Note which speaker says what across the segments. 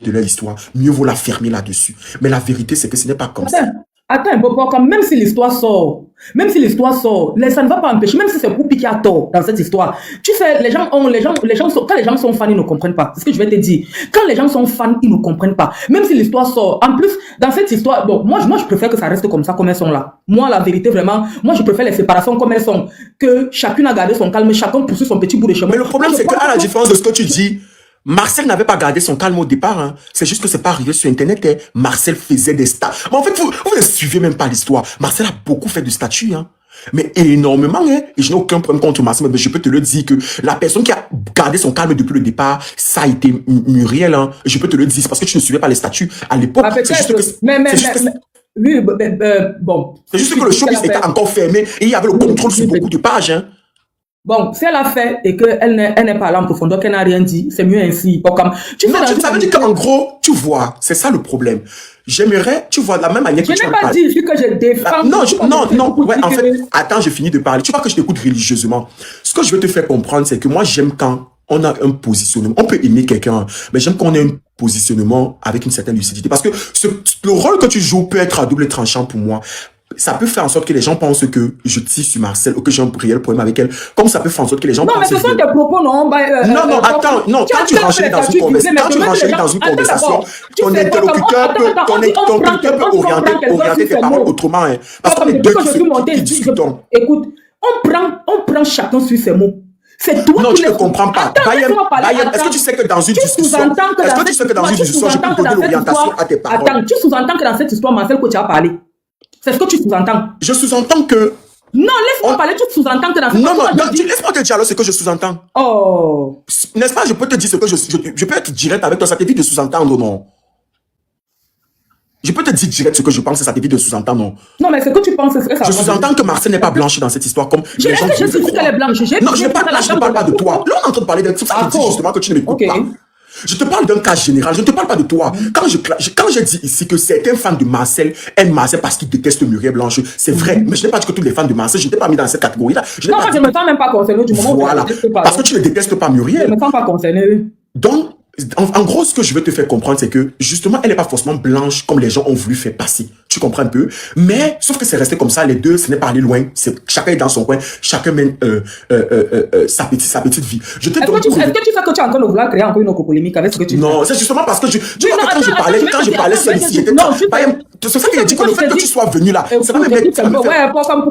Speaker 1: de leur histoire, mieux vaut la fermer là-dessus. Mais la vérité, c'est que ce n'est pas comme ça.
Speaker 2: Attends un peu, même si l'histoire sort, ça ne va pas empêcher, même si c'est Poupi qui a tort dans cette histoire. Tu sais, quand les gens sont fans, ils ne comprennent pas. C'est ce que je vais te dire. Quand les gens sont fans, ils ne comprennent pas. Même si l'histoire sort. En plus, dans cette histoire, bon, moi, je préfère que ça reste comme ça, comme elles sont là. Moi, la vérité, vraiment, moi, je préfère les séparations comme elles sont. Que chacune a gardé son calme, chacun poursuit son petit bout de chemin.
Speaker 1: Mais le problème, c'est qu'à la différence de ce que tu dis, Marcel n'avait pas gardé son calme au départ. Hein. C'est juste que c'est pas arrivé sur Internet. Hein. Marcel faisait des stars. Mais en fait, vous ne suivez même pas l'histoire. Marcel a beaucoup fait de statuts. Hein. Mais énormément. Hein. Et je n'ai aucun problème contre Marcel. Mais je peux te le dire que la personne qui a gardé son calme depuis le départ, ça a été Muriel. Hein. Je peux te le dire. C'est parce que tu ne suivais pas les statuts à l'époque. C'est juste que...
Speaker 2: Oui, bon.
Speaker 1: C'est juste que le showbiz était encore fermé et il y avait le contrôle sur beaucoup de pages. Hein.
Speaker 2: Bon, si elle a fait et qu'elle n'est pas allée en profondeur, qu'elle n'a rien dit, c'est mieux ainsi. Pas comme...
Speaker 1: Ça veut dire qu'en gros, tu vois, c'est ça le problème. J'aimerais, tu vois, de la même manière que tu
Speaker 2: n'ai pas dit que je défends.
Speaker 1: Non, ouais, en fait, attends, j'ai fini de parler. Tu vois que je t'écoute religieusement. Ce que je veux te faire comprendre, c'est que moi, j'aime quand on a un positionnement. On peut aimer quelqu'un, mais j'aime qu'on ait un positionnement avec une certaine lucidité. Parce que le rôle que tu joues peut être à double tranchant pour moi. Ça peut faire en sorte que les gens pensent que je tire sur Marcel ou que j'ai un réel problème avec elle. Comme ça peut faire en sorte que les gens pensent...
Speaker 2: Non, mais ce sont des propos, non.
Speaker 1: Attends. Quand tu renchéris dans une conversation, ton interlocuteur peut orienter tes paroles autrement. Hein, parce qu'on est deux qui discutons.
Speaker 2: Écoute, on prend chacun sur ses mots. C'est toi
Speaker 1: non, tu ne comprends pas. Bayem, est-ce que tu sais que dans une discussion, je peux donner l'orientation à tes paroles?
Speaker 2: Attends, tu sous-entends que dans cette histoire, Marcel, que tu as parlé. C'est ce que tu sous-entends.
Speaker 1: Je sous-entends que...
Speaker 2: Non, laisse-moi parler, tu sous-entends que dans cette histoire...
Speaker 1: Non, laisse-moi te dire alors ce que je sous-entends.
Speaker 2: Oh.
Speaker 1: N'est-ce pas, je peux te dire ce que je peux être direct avec toi, ça t'évite de sous-entendre, non? Je peux te dire direct ce que je pense, ça t'évite de sous-entendre, non?
Speaker 2: Non, mais ce que tu penses, c'est ça.
Speaker 1: Je sous-entends que Marcel n'est pas blanche dans cette histoire, comme
Speaker 2: les gens... Je dis qu'elle est blanche.
Speaker 1: Non, je ne parle pas de toi. Là, on est en train de parler de... C'est ça que je dis justement que tu ne m'écoutes pas. Je te parle d'un cas général, je ne te parle pas de toi. Quand je dis ici que certains fans de Marcel aiment Marcel parce qu'ils détestent Muriel Blanche, c'est vrai. Mais je n'ai pas dit que tous les fans de Marcel, je ne t'ai pas mis dans cette catégorie-là.
Speaker 2: Non, moi, je ne me sens même pas concerné du moment où
Speaker 1: voilà. Parce que tu ne détestes pas Muriel.
Speaker 2: Je ne me sens pas concerné.
Speaker 1: Donc, en gros, ce que je veux te faire comprendre, c'est que, justement, elle n'est pas forcément blanche comme les gens ont voulu faire passer. Tu comprends un peu? Mais, sauf que c'est resté comme ça, les deux, ce n'est pas allé loin. Chacun est dans son coin, chacun mène sa petite vie.
Speaker 2: Est-ce que tu sais que tu es en train de vouloir créer encore une autre polémique avec ce que tu dis?
Speaker 1: Non, c'est justement parce que quand je parlais seul ici, j'étais... C'est ça que j'ai dit, que le fait que tu sois venu là, ça va me mettre...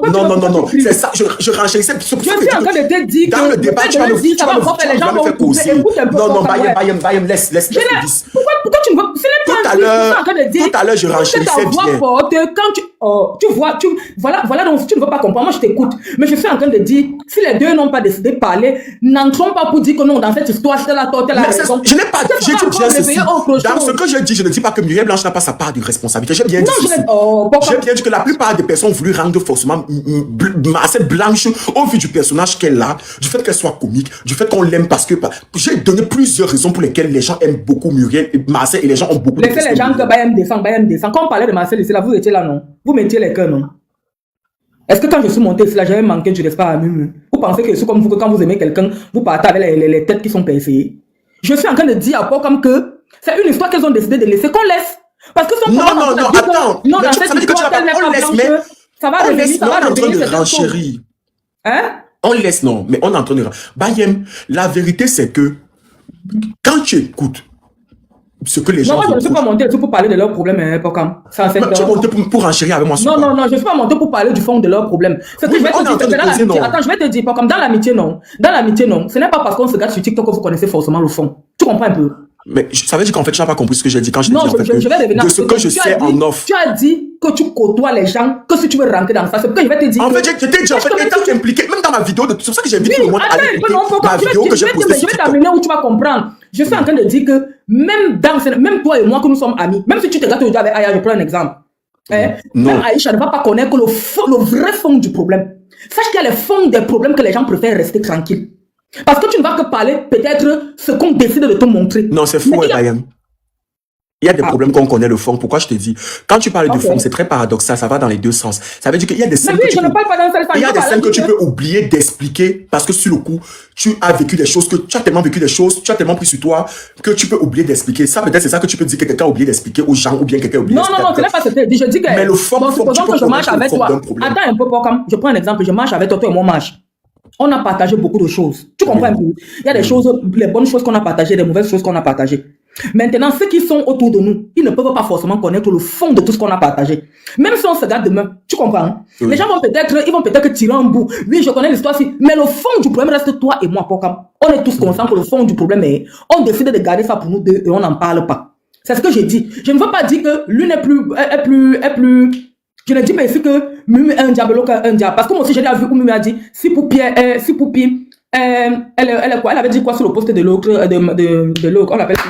Speaker 1: Non, c'est ça, je renchérissais.
Speaker 2: Je suis en train de te dire que...
Speaker 1: Dans le débat, tu vas me faire causer. Non, Bayem, laisse que je te dise.
Speaker 2: Pourquoi tu ne veux...
Speaker 1: Tout à l'heure, je renchérissais bien.
Speaker 2: Quand voilà donc si tu ne veux pas comprendre, moi je t'écoute. Mais je suis en train de dire, si les deux n'ont pas décidé de parler, n'entrons pas pour dire que non, dans cette histoire, c'est la torte, la raison.
Speaker 1: Je n'ai pas dit, j'ai dit bien ceci. Dans ce que j'ai dit, je ne dis pas que Muriel Blanche n'a pas sa part de responsabilité. J'ai bien dit ceci. J'ai bien dit que la plupart des personnes ont voulu rendre forcément Marcel Blanche au vu du personnage qu'elle a, du fait qu'elle soit comique, du fait qu'on l'aime parce que j'ai donné plusieurs raisons pour lesquelles les gens aiment beaucoup Muriel et Marcel et les gens ont beaucoup de
Speaker 2: laissez les gens que Bayem descend. Quand on parlait de Marcel ici là, vous étiez là, non? Vous mettiez les cœurs, non? Est-ce que quand je suis monté ici là, j'avais manqué du respect à Mumu? Vous pensez que c'est comme vous, que quand vous aimez quelqu'un, vous partez avec les têtes qui sont percées? Je suis en train de dire à Paul comme que c'est une histoire qu'elles ont décidé de laisser, qu'on laisse. Parce que
Speaker 1: non, attends.
Speaker 2: Non, dans cette histoire, elle n'est pas blanche. Ça va revenir, ça va revenir. Hein?
Speaker 1: On laisse, non, mais on est en train de... Bayem, la vérité c'est que quand tu écoutes ce que les gens...
Speaker 2: Non, moi je ne suis pas monté pour parler de leurs problèmes, hein, pas comme ça.
Speaker 1: Tu es monté pour enchérir avec moi.
Speaker 2: Non, je ne suis pas monté pour parler du fond de leurs problèmes. C'est que je vais te dire, attends, je vais te dire, pas comme dans l'amitié, non. Dans l'amitié, non. Ce n'est pas parce qu'on se garde sur TikTok que vous connaissez forcément le fond. Tu comprends un peu?
Speaker 1: Mais ça veut dire qu'en fait, tu n'as pas compris ce que j'ai dit quand je t'ai dit en fait
Speaker 2: je vais revenir
Speaker 1: de ce que je sais en off.
Speaker 2: Tu as dit que tu côtoies les gens, que si tu veux rentrer dans ça, c'est que je vais te dire.
Speaker 1: En fait, je t'ai dit, en fait, étant impliqué, même dans ma vidéo, c'est pour ça que j'ai invité tout le monde à aller écouter ma vidéo que j'ai postée sur TikTok.
Speaker 2: Je vais t'amener où tu vas comprendre. Je suis en train de dire que même toi et moi que nous sommes amis, même si tu te gâtes aujourd'hui avec Aya, je prends un exemple. Même Aïcha ne va pas connaître le vrai fond du problème. Sache qu'il y a le fond des problèmes que les gens préfèrent rester tranquilles. Parce que tu ne vas que parler peut-être ce qu'on décide de te montrer.
Speaker 1: Non, c'est faux, Bayem. Il y a des
Speaker 2: Ah,
Speaker 1: problèmes qu'on connaît le fond. Pourquoi je te dis? Quand tu parles de fond, c'est
Speaker 2: ok.
Speaker 1: très paradoxal. Ça va dans les deux sens. Ça veut dire qu'il y a des
Speaker 2: Mais
Speaker 1: scènes
Speaker 2: oui,
Speaker 1: que tu
Speaker 2: je
Speaker 1: peux,
Speaker 2: ne parle pas dans ce sens.
Speaker 1: il y
Speaker 2: Je
Speaker 1: a
Speaker 2: veux
Speaker 1: des scènes
Speaker 2: parler
Speaker 1: que tu
Speaker 2: que...
Speaker 1: peux oublier d'expliquer parce que sur le coup, tu as vécu des choses, que tu as tellement vécu des choses, tu as tellement pris sur toi que tu peux oublier d'expliquer. Ça, peut-être, c'est ça que tu peux dire que quelqu'un a oublié d'expliquer aux gens ou bien quelqu'un a oublié
Speaker 2: Non, non,
Speaker 1: d'expliquer à
Speaker 2: non, ce n'est
Speaker 1: quelqu'un.
Speaker 2: pas ce que je dis. Je dis que,
Speaker 1: Mais le fond,
Speaker 2: bon,
Speaker 1: tu
Speaker 2: supposons
Speaker 1: peux
Speaker 2: que je marche
Speaker 1: connaître le
Speaker 2: avec
Speaker 1: fond d'un
Speaker 2: toi.
Speaker 1: problème.
Speaker 2: Attends un peu, comme je prends un exemple, je marche avec toi, toi et moi, on marche. On a partagé beaucoup de choses. Tu comprends un
Speaker 1: Oui.
Speaker 2: peu? Il y a des choses, les bonnes choses qu'on a partagées, les mauvaises choses qu'on a partagées. Maintenant, ceux qui sont autour de nous, ils ne peuvent pas forcément connaître le fond de tout ce qu'on a partagé. Même si on se regarde demain, tu comprends? Hein?
Speaker 1: Oui.
Speaker 2: Les gens vont peut-être tirer un bout. Oui, je connais l'histoire, mais le fond du problème reste toi et moi, Pokam. On est tous conscients que le fond du problème est, on décide de garder ça pour nous deux et on n'en parle pas. C'est ce que j'ai dit. Je ne veux pas dire que l'une est plus, je ne dis pas ici que Mimi est un diable, l'autre est un diable. Parce que moi aussi, j'ai déjà vu où Mimi a dit, si Poupi, elle est quoi? Elle avait dit quoi sur le poste de l'autre, de l'autre, on l'appelle qui?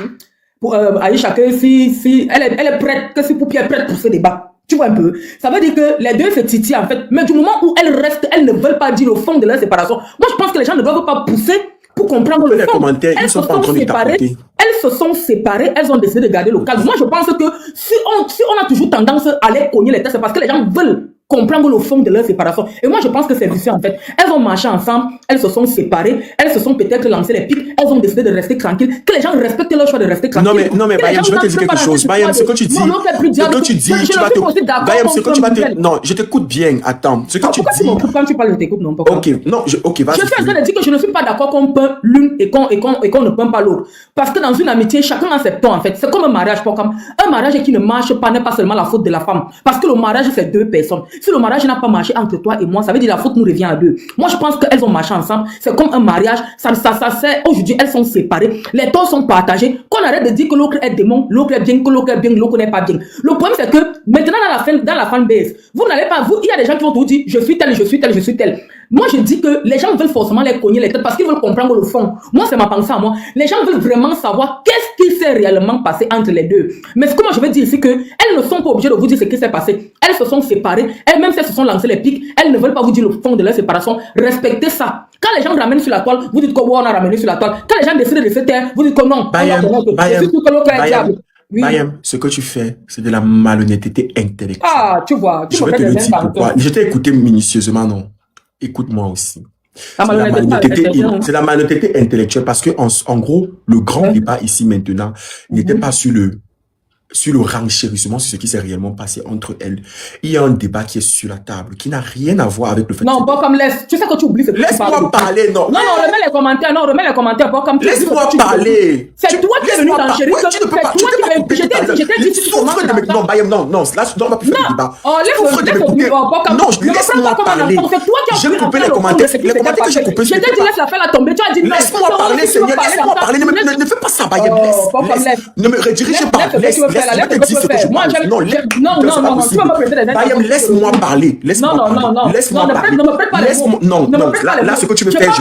Speaker 2: Pour Aïcha, que si elle est prête, que si Poupi est prête pour ce débat. Tu vois un peu? Ça veut dire que les deux se titillent en fait. Mais du moment où elles restent, elles ne veulent pas dire au fond de leur séparation. Moi, je pense que les gens ne doivent pas pousser pour comprendre le
Speaker 1: Les
Speaker 2: fond.
Speaker 1: commentaires, ils
Speaker 2: Elles
Speaker 1: sont
Speaker 2: se
Speaker 1: pas en
Speaker 2: sont
Speaker 1: train de
Speaker 2: séparées.
Speaker 1: t'apporter.
Speaker 2: Elles se sont séparées. Elles ont décidé de garder le calme. Moi, je pense que si on a toujours tendance à aller cogner les têtes, c'est parce que les gens veulent comprendre le fond de leur séparation. Et moi, je pense que c'est vicieux en fait. Elles ont marché ensemble, elles se sont séparées, elles se sont peut-être lancé les pics, elles ont décidé de rester tranquilles. Que les gens respectent leur choix de rester tranquilles.
Speaker 1: Non, mais Bayam, je vais te dire quelque chose. Bayam, ce que tu dis, tu vas te... Bayam, ce que tu vas te... Non, je t'écoute bien. Attends, ce que tu
Speaker 2: Pourquoi tu
Speaker 1: dis...
Speaker 2: m'écoutes quand tu parles, je t'écoute, non? Pourquoi?
Speaker 1: Ok, non, ok, vas-y.
Speaker 2: Je suis en train de dire que je ne suis pas d'accord qu'on peint l'une et qu'on ne peint pas l'autre. Parce que dans une amitié, chacun a ses tons en fait. C'est comme un mariage. Un mariage qui ne marche pas n'est pas seulement la faute de la femme. Parce que le mariage, c'est deux personnes. Si le mariage n'a pas marché entre toi et moi, ça veut dire la faute nous revient à deux. Moi, je pense qu'elles ont marché ensemble. C'est comme un mariage. Ça sert. Aujourd'hui, elles sont séparées. Les torts sont partagés. Qu'on arrête de dire que l'autre est démon, l'autre est bien, que l'autre est bien, l'autre n'est pas bien. Le problème, c'est que maintenant, dans la fanbase, vous n'allez pas, il y a des gens qui vont vous dire, je suis tel, je suis tel, je suis tel. Moi, je dis que les gens veulent forcément les cogner les têtes parce qu'ils veulent comprendre le fond. Moi, c'est ma pensée à moi. Les gens veulent vraiment savoir qu'est-ce qui s'est réellement passé entre les deux. Mais ce que moi, je veux dire, c'est que elles ne sont pas obligées de vous dire ce qui s'est passé. Elles se sont séparées. Elles-mêmes, elles se sont lancées les pics. Elles ne veulent pas vous dire le fond de leur séparation. Respectez ça. Quand les gens ramènent sur la toile, vous dites que ouais, on a ramené sur la toile. Quand les gens décident de se taire, vous dites que non.
Speaker 1: Bayam, ce que tu fais, c'est de la malhonnêteté intellectuelle.
Speaker 2: Ah, tu vois.
Speaker 1: Je vais te le dire pourquoi. Je t'ai écouté minutieusement, non. Écoute-moi aussi. C'est la malhonnêteté intellectuelle parce que, en gros, le grand débat ici maintenant n'était pas sur le renchérissement sur ce qui s'est réellement passé entre elles. Il y a un débat qui est sur la table, qui n'a rien à voir avec le fait
Speaker 2: non, pas comme laisse. Tu sais que tu oublies ce que
Speaker 1: laisse-moi parler, non.
Speaker 2: Non, remets les commentaires, pas comme
Speaker 1: laisse-moi parler.
Speaker 2: C'est toi qui es venu t'enchérir.
Speaker 1: Tu ne peux pas.
Speaker 2: J'étais dit, tu commences à...
Speaker 1: Non, Bayam, non, là, on va plus faire le débat. Non, laisse-moi parler. J'ai coupé les commentaires. Les commentaires que j'ai coupés.
Speaker 2: Je t'ai dit, laisse la faire la tomber. Tu as dit,
Speaker 1: laisse-moi parler, Seigneur, laisse-moi parler. Ne fais pas ça, Bayam. Ne me redirige pas. Laisse. Non, tu vas me prêter des Bayam, laisse-moi parler. Laisse-moi parler. Non, là, ce que tu veux faire,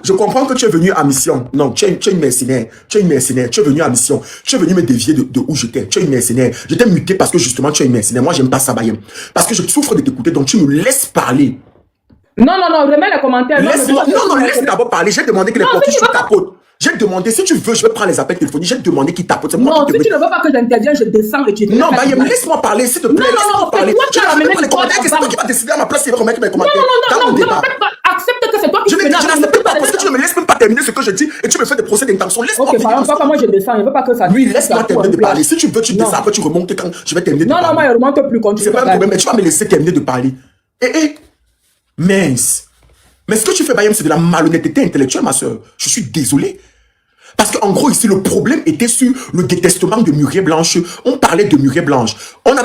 Speaker 1: je comprends que tu es venu à mission. Non, tu es une mercenaire. Tu es venu à mission. Tu es venu me dévier de où j'étais. Tu es une mercenaire. Je t'ai muté parce que justement, tu es une mercenaire. Moi, j'aime pas ça, Bayam. Parce que je souffre de t'écouter, donc tu me laisses parler.
Speaker 2: Non, remets les commentaires.
Speaker 1: Laisse d'abord parler. J'ai demandé que les portes sur ta pote. J'ai demandé, si tu veux, je vais prendre les appels téléphoniques. J'ai demandé qui tapote.
Speaker 2: Non, si tu ne veux pas que j'intervienne, je descends et tu...
Speaker 1: Non, Bayam, laisse-moi parler, s'il te plaît.
Speaker 2: Non, c'est toi qui as ramené les
Speaker 1: commentaires. C'est toi qui vas décider à ma place, il va remettre mes commentaires.
Speaker 2: Non, accepte que c'est toi qui...
Speaker 1: Je n'accepte pas parce que tu ne me laisses même pas terminer ce que je dis et tu me fais des procès d'intention. Laisse-moi
Speaker 2: finir. Ok, par exemple, moi je descends, je ne veux pas que ça...
Speaker 1: Oui, laisse-moi terminer de parler. Si tu veux, tu descends, après tu remontes quand je vais terminer de parler.
Speaker 2: Non, moi je remonte plus quand tu...
Speaker 1: C'est pas un problème, mais tu vas me laisser terminer de parler. Mince. Mais ce que tu fais, Bayam, c'est de la malhonnêteté intellectuelle, ma soeur. Je suis désolé. Parce qu'en gros, ici, le problème était sur le détestement de Muriel Blanche. On parlait de Muriel Blanche.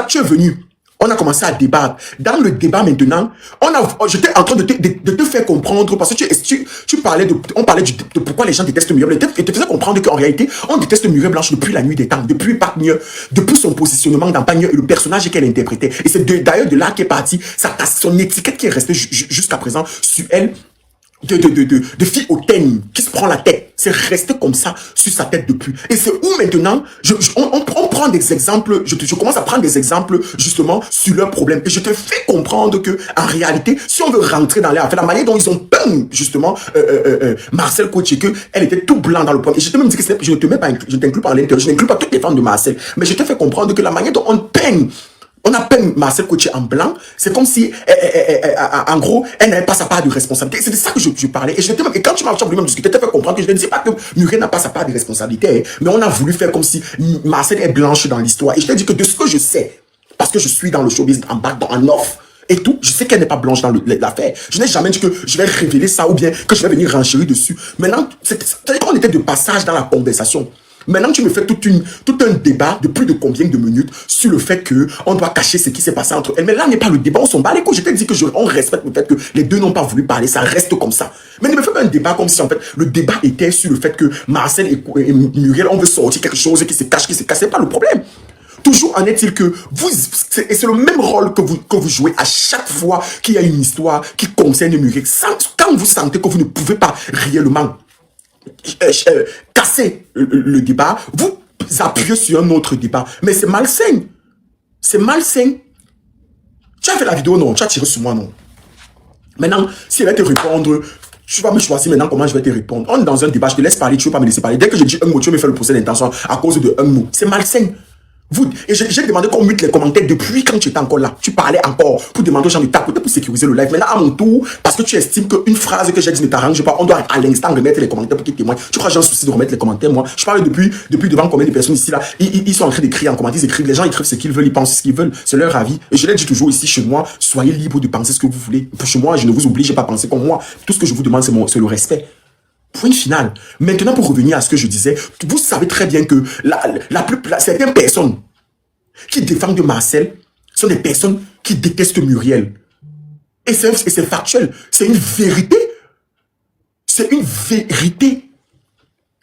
Speaker 1: Tu es venu. On a commencé à débattre. Dans le débat maintenant, j'étais en train de te faire comprendre, parce que tu parlais on parlait de pourquoi les gens détestent Muriel Blanche. Et te faisais comprendre qu'en réalité, on déteste Muriel Blanche depuis la nuit des temps, depuis Pagneux, depuis son positionnement dans Pagneux et le personnage qu'elle interprétait. Et c'est d'ailleurs de là qu'est partie son étiquette qui est restée jusqu'à présent sur elle. de fille hautaine qui se prend la tête. C'est resté comme ça sur sa tête depuis. Et c'est où maintenant, on prend des exemples, je commence à prendre des exemples justement sur leurs problèmes. Et je te fais comprendre que en réalité, si on veut rentrer dans l'air, la manière dont ils ont peint justement Marcel Coach, que elle était tout blanc dans le problème. Et je te même dit que je ne te mets pas, je t'inclus pas à l'intérieur, je n'inclus pas toutes les femmes de Marcel. Mais je te fais comprendre que la manière dont on peint Marcel Coach en blanc, c'est comme si, en gros, elle n'avait pas sa part de responsabilité. C'est de ça que je parlais. Et quand tu m'as voulu même discuter, tu as fait comprendre que je ne disais pas que Muriel n'a pas sa part de responsabilité, mais on a voulu faire comme si Marcel est blanche dans l'histoire. Et je t'ai dit que de ce que je sais, parce que je suis dans le showbiz, en bas, en off, et tout, je sais qu'elle n'est pas blanche dans l'affaire. Je n'ai jamais dit que je vais révéler ça ou bien que je vais venir renchérir dessus. Maintenant, c'est-à-dire qu'on était de passage dans la conversation. Maintenant, tu me fais tout un débat de plus de combien de minutes sur le fait qu'on doit cacher ce qui s'est passé entre elles. Mais là n'est pas le débat, on s'en bat les couilles. Je t'ai dit qu'on respecte le fait que les deux n'ont pas voulu parler, ça reste comme ça. Mais ne me fais pas un débat comme si en fait le débat était sur le fait que Marcel et Muriel, on veut sortir quelque chose qui se cache, c'est pas le problème. Toujours en est-il que vous, et c'est le même rôle que vous jouez à chaque fois qu'il y a une histoire qui concerne Muriel. Quand vous sentez que vous ne pouvez pas réellement casser le débat, vous appuyez sur un autre débat. Mais c'est malsain. C'est malsain. Tu as fait la vidéo, non? Tu as tiré sur moi, non? Maintenant, si elle va te répondre, tu vas me choisir maintenant comment je vais te répondre. On est dans un débat, je te laisse parler, tu ne veux pas me laisser parler. Dès que je dis un mot, tu veux me faire le procès d'intention à cause de un mot. C'est malsain. Et j'ai demandé qu'on mute les commentaires depuis quand tu étais encore là. Tu parlais encore pour demander aux gens de t'écouter pour sécuriser le live. Maintenant, à mon tour, parce que tu estimes qu'une phrase que j'ai dit ne t'arrange pas, on doit à l'instant remettre les commentaires pour qu'ils témoignent. Tu crois que j'ai un souci de remettre les commentaires, moi? Je parle depuis devant combien de personnes ici, là. Ils sont en train d'écrire en commentaire, ils écrivent. Les gens écrivent ce qu'ils veulent, ils pensent ce qu'ils veulent. C'est leur avis. Et je l'ai dit toujours ici chez moi, soyez libre de penser ce que vous voulez. Chez moi, je ne vous oblige pas à penser comme moi. Tout ce que je vous demande, c'est le respect. Point final. Maintenant, pour revenir à ce que je disais, vous savez très bien que certaines personnes qui défendent Marcel sont des personnes qui détestent Muriel. Et c'est factuel. C'est une vérité. C'est une vérité.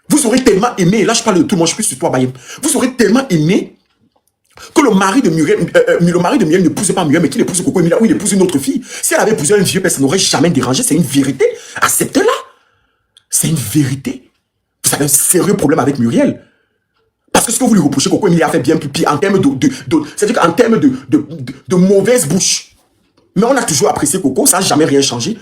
Speaker 1: Vous aurez tellement aimé, et là je parle de tout le monde, je suis sur toi, Bayem. Vous aurez tellement aimé que le mari de Muriel n'épouse pas Muriel, mais qu'il épouse Coco Emilia, ou il épouse une autre fille. Si elle avait épousé un vieux père, ça n'aurait jamais dérangé. C'est une vérité. Acceptez-la. C'est une vérité. Vous avez un sérieux problème avec Muriel. Parce que ce que vous lui reprochez, Coco Emilia a fait bien plus pire en termes c'est-à-dire qu'en termes de mauvaise bouche. Mais on a toujours apprécié Coco, ça n'a jamais rien changé.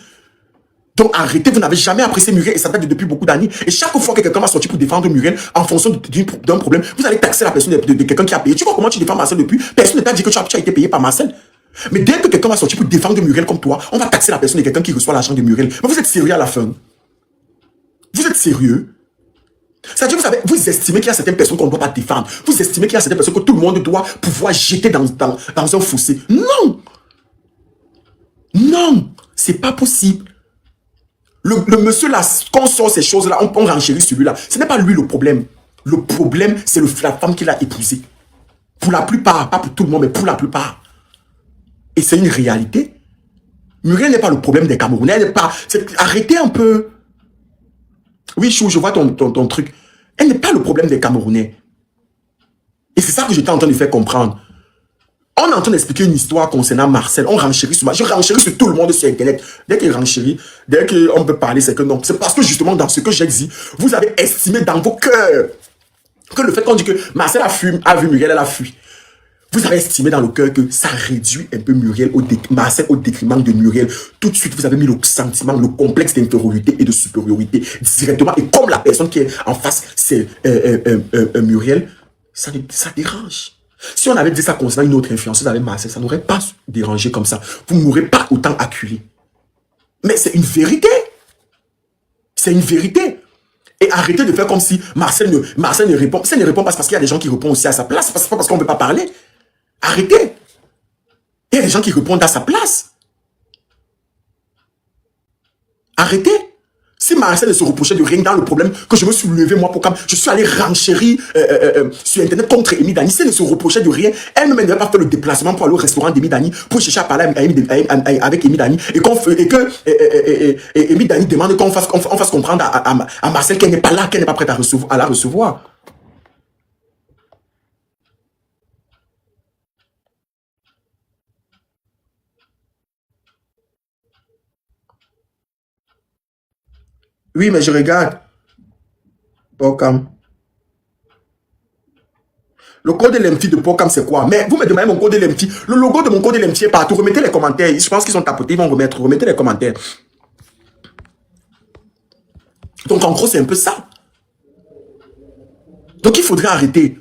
Speaker 1: Donc arrêtez, vous n'avez jamais apprécié Muriel et ça date depuis beaucoup d'années. Et chaque fois que quelqu'un va sortir pour défendre Muriel en fonction d'un problème, vous allez taxer la personne de quelqu'un qui a payé. Tu vois comment tu défends Marcel depuis? Personne ne t'a dit que tu as été payé par Marcel. Mais dès que quelqu'un va sortir pour défendre Muriel comme toi, on va taxer la personne de quelqu'un qui reçoit l'argent de Muriel. Mais vous êtes sérieux à la fin? Vous êtes sérieux? C'est-à-dire, vous estimez qu'il y a certaines personnes qu'on ne doit pas défendre. Vous estimez qu'il y a certaines personnes que tout le monde doit pouvoir jeter dans un fossé. Non! Non! C'est pas possible. Le monsieur là, quand on sort ces choses-là, on renchérit celui-là. Ce n'est pas lui le problème. Le problème, c'est la femme qu'il a épousée. Pour la plupart, pas pour tout le monde, mais pour la plupart. Et c'est une réalité. Muriel n'est pas le problème des Camerounais. Elle n'est pas... Arrêtez un peu... Oui, Chou, je vois ton truc. Elle n'est pas le problème des Camerounais. Et c'est ça que j'étais en train de faire comprendre. On est en train d'expliquer une histoire concernant Marcel. On renchérit sur Marcel. Je renchéris sur tout le monde sur Internet. Dès qu'il renchérit, dès qu'on peut parler, c'est que non. C'est parce que justement, dans ce que j'ai dit, vous avez estimé dans vos cœurs que le fait qu'on dit que Marcel a vu Muriel, elle a fui. Vous avez estimé dans le cœur que ça réduit un peu Marcel au détriment de Muriel. Tout de suite, vous avez mis le sentiment, le complexe d'infériorité et de supériorité directement. Et comme la personne qui est en face, c'est Muriel, ça dérange. Si on avait dit ça concernant une autre influenceuse avec Marcel, ça n'aurait pas dérangé comme ça. Vous ne m'aurez pas autant acculé. Mais c'est une vérité. C'est une vérité. Et arrêtez de faire comme si Marcel ne répond. Marcel ne répond pas parce qu'il y a des gens qui répondent aussi à sa place. C'est pas parce qu'on ne veut pas parler. Arrêtez. Il y a des gens qui répondent à sa place. Arrêtez. Si Marcel ne se reprochait de rien dans le problème que je me suis levé, moi, pour je suis allé renchérir sur Internet contre Amy Dani. Si elle ne se reprochait de rien, elle ne m'avait pas fait le déplacement pour aller au restaurant d'Amy Dani pour chercher à parler avec Amy Dani et que Amy Dani demande qu'on fasse comprendre à Marcel qu'elle n'est pas là, qu'elle n'est pas prête à la recevoir. Oui, mais je regarde. Pocam. Le code LMT de Pocam, c'est quoi? Mais vous me demandez mon code LMT. Le logo de mon code LMT est partout. Remettez les commentaires. Je pense qu'ils sont tapotés. Ils vont remettre. Remettez les commentaires. Donc, en gros, c'est un peu ça. Donc, il faudrait arrêter.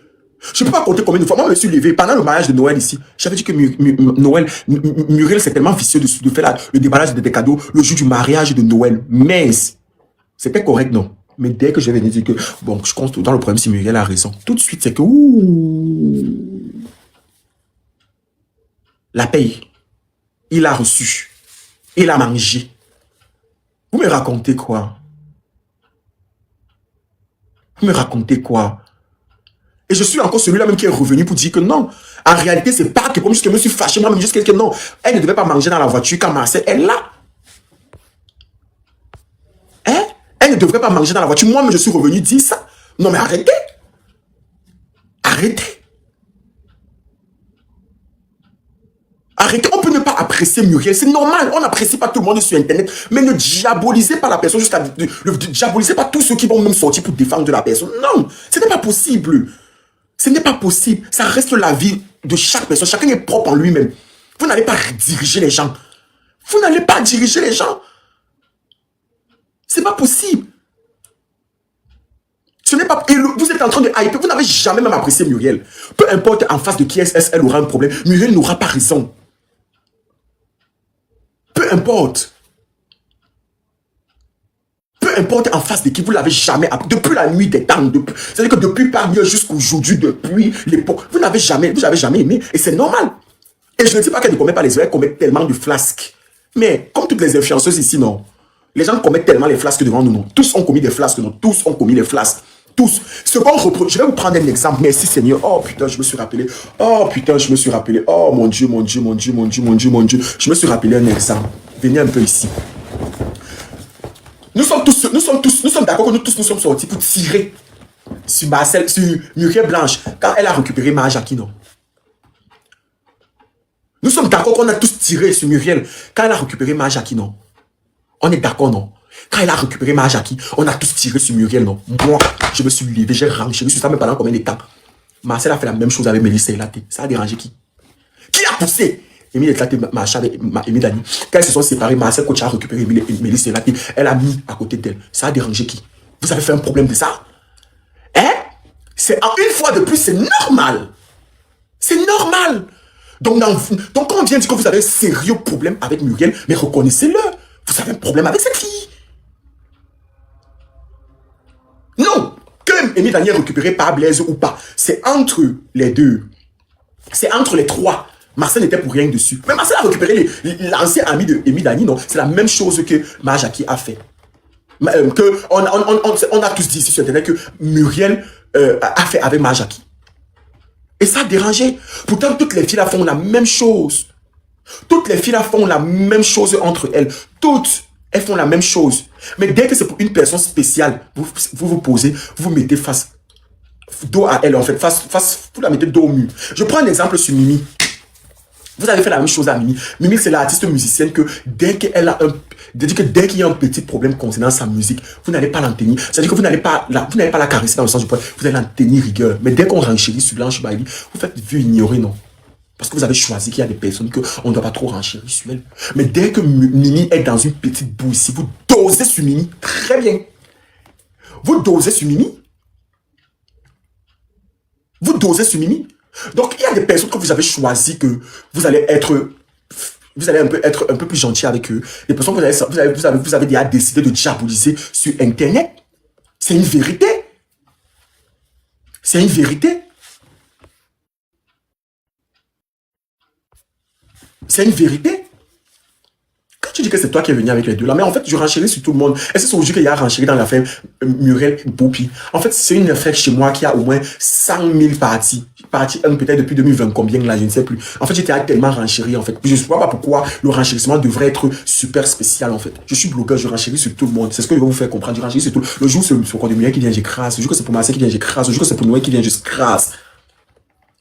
Speaker 1: Je ne peux pas compter combien de fois. Moi, je me suis levé pendant le mariage de Noël ici. J'avais dit que Muriel, c'est tellement vicieux de faire le déballage des cadeaux le jour du mariage de Noël. Mais c'était correct, non? Mais dès que je vais venir dire que, bon, je compte dans le problème si Muriel a raison, tout de suite, c'est que, ouh, la paye, il a reçu, il a mangé. Vous me racontez quoi? Vous me racontez quoi? Et je suis encore celui-là même qui est revenu pour dire que non, en réalité, c'est pas que comme je me suis fâché, moi-même, juste que non, elle ne devait pas manger dans la voiture quand Marcel est là. Hein? Elle ne devrait pas manger dans la voiture. Moi-même, je suis revenu dire ça. Non, mais arrêtez. Arrêtez. Arrêtez. On peut ne pas apprécier Muriel. C'est normal. On n'apprécie pas tout le monde sur Internet. Mais ne diabolisez pas la personne jusqu'à... Ne diabolisez pas tous ceux qui vont même sortir pour défendre la personne. Non, ce n'est pas possible. Ce n'est pas possible. Ça reste la vie de chaque personne. Chacun est propre en lui-même. Vous n'allez pas diriger les gens. Vous n'allez pas diriger les gens. C'est pas possible. Ce n'est pas... Vous êtes en train de hyper. Vous n'avez jamais même apprécié Muriel. Peu importe en face de qui elle aura un problème. Muriel n'aura pas raison. Peu importe. Peu importe en face de qui, vous l'avez jamais apprécié. Depuis la nuit des temps. C'est-à-dire que depuis parmi eux jusqu'aujourd'hui, depuis l'époque, vous n'avez jamais aimé. Et c'est normal. Et je ne dis pas qu'elle ne commet pas les erreurs, elle commet tellement de flasques. Mais comme toutes les influenceuses ici, non. Les gens commettent tellement les flasques devant nous, non. Tous ont commis des flasques, non. Tous ont commis les flasques. Tous. Ce qu'on reproche, je vais vous prendre un exemple. Merci Seigneur. Oh putain, je me suis rappelé. Oh putain, je me suis rappelé. Oh mon Dieu, mon Dieu, mon Dieu, mon Dieu, mon Dieu, mon Dieu. Je me suis rappelé un exemple. Venez un peu ici. Nous sommes d'accord que nous sommes sortis pour tirer sur Marcel, sur Muriel Blanche, quand elle a récupéré Maya Jackie, non. Nous sommes d'accord qu'on a tous tiré sur Muriel quand elle a récupéré Maya Jackie, non. On est d'accord, non? Quand elle a récupéré Maya Jackie, on a tous tiré sur Muriel, non? Moi, je me suis levé, j'ai renché sur ça, mais pendant combien de temps? Marcel a fait la même chose avec Mélissa Elaté. Ça a dérangé qui? Qui a poussé? Émile Elaté, Macha avec Émile Dani. Quand ils se sont séparés, Marcel Coach a récupéré Mélissa Elaté. Elle a mis à côté d'elle. Ça a dérangé qui? Vous avez fait un problème de ça? Hein? C'est une fois de plus, c'est normal. C'est normal. Donc, quand on vient dire que vous avez un sérieux problème avec Muriel, mais reconnaissez-le. Vous avez un problème avec cette fille. Non, que Émile Daniel récupéré par Blaise ou pas, c'est entre les deux. C'est entre les trois. Marcel n'était pour rien dessus. Mais Marcel a récupéré l'ancien ami de Émile Daniel, non? C'est la même chose que Maya Jackie a fait. On a tous dit ici sur Internet que Muriel a fait avec Maya Jackie. Et ça a dérangé. Pourtant, toutes les filles là font la même chose. Toutes les filles là font la même chose entre elles. Toutes, elles font la même chose. Mais dès que c'est pour une personne spéciale, vous posez, vous mettez face, dos à elle en fait, vous la mettez dos au mur. Je prends un exemple sur Mimi. Vous avez fait la même chose à Mimi. Mimi, c'est l'artiste musicienne que dès qu'il y a un petit problème concernant sa musique, vous n'allez pas l'en tenir. C'est-à-dire que vous n'allez pas la caresser dans le sens du poil. Vous allez l'en tenir rigueur. Mais dès qu'on renchérit sur Blanche Bailey, vous faites vu ignorer, non? Parce que vous avez choisi qu'il y a des personnes qu'on ne doit pas trop renchérir sur elles. Mais dès que Mimi est dans une petite boue ici, vous dosez sur Mimi. Très bien. Vous dosez sur Mimi. Vous dosez sur Mimi. Donc, il y a des personnes que vous avez choisi que vous allez être... Vous allez être un peu plus gentil avec eux. Des personnes que vous avez déjà décidé de diaboliser sur Internet. C'est une vérité. C'est une vérité. C'est une vérité. Quand tu dis que c'est toi qui es venu avec les deux là, mais en fait, je renchéris sur tout le monde. Est-ce que c'est aujourd'hui qu'il y a renchéri dans l'affaire Muriel Bopi? En fait, c'est une affaire chez moi qui a au moins 100 000 parties. Partie 1 peut-être depuis 2020, combien là, je ne sais plus. En fait, j'étais tellement renchéri en fait. Je ne vois pas pourquoi le renchérissement devrait être super spécial en fait. Je suis blogueur, je renchéris sur tout le monde. C'est ce que je vais vous faire comprendre. Je renchéris sur tout. Le jour, c'est pour Muriel qui vient, j'écrase. Le jour que c'est pour Marcel qui vient, j'écrase. Le jour que c'est pour Noël qui vient, j'écrase.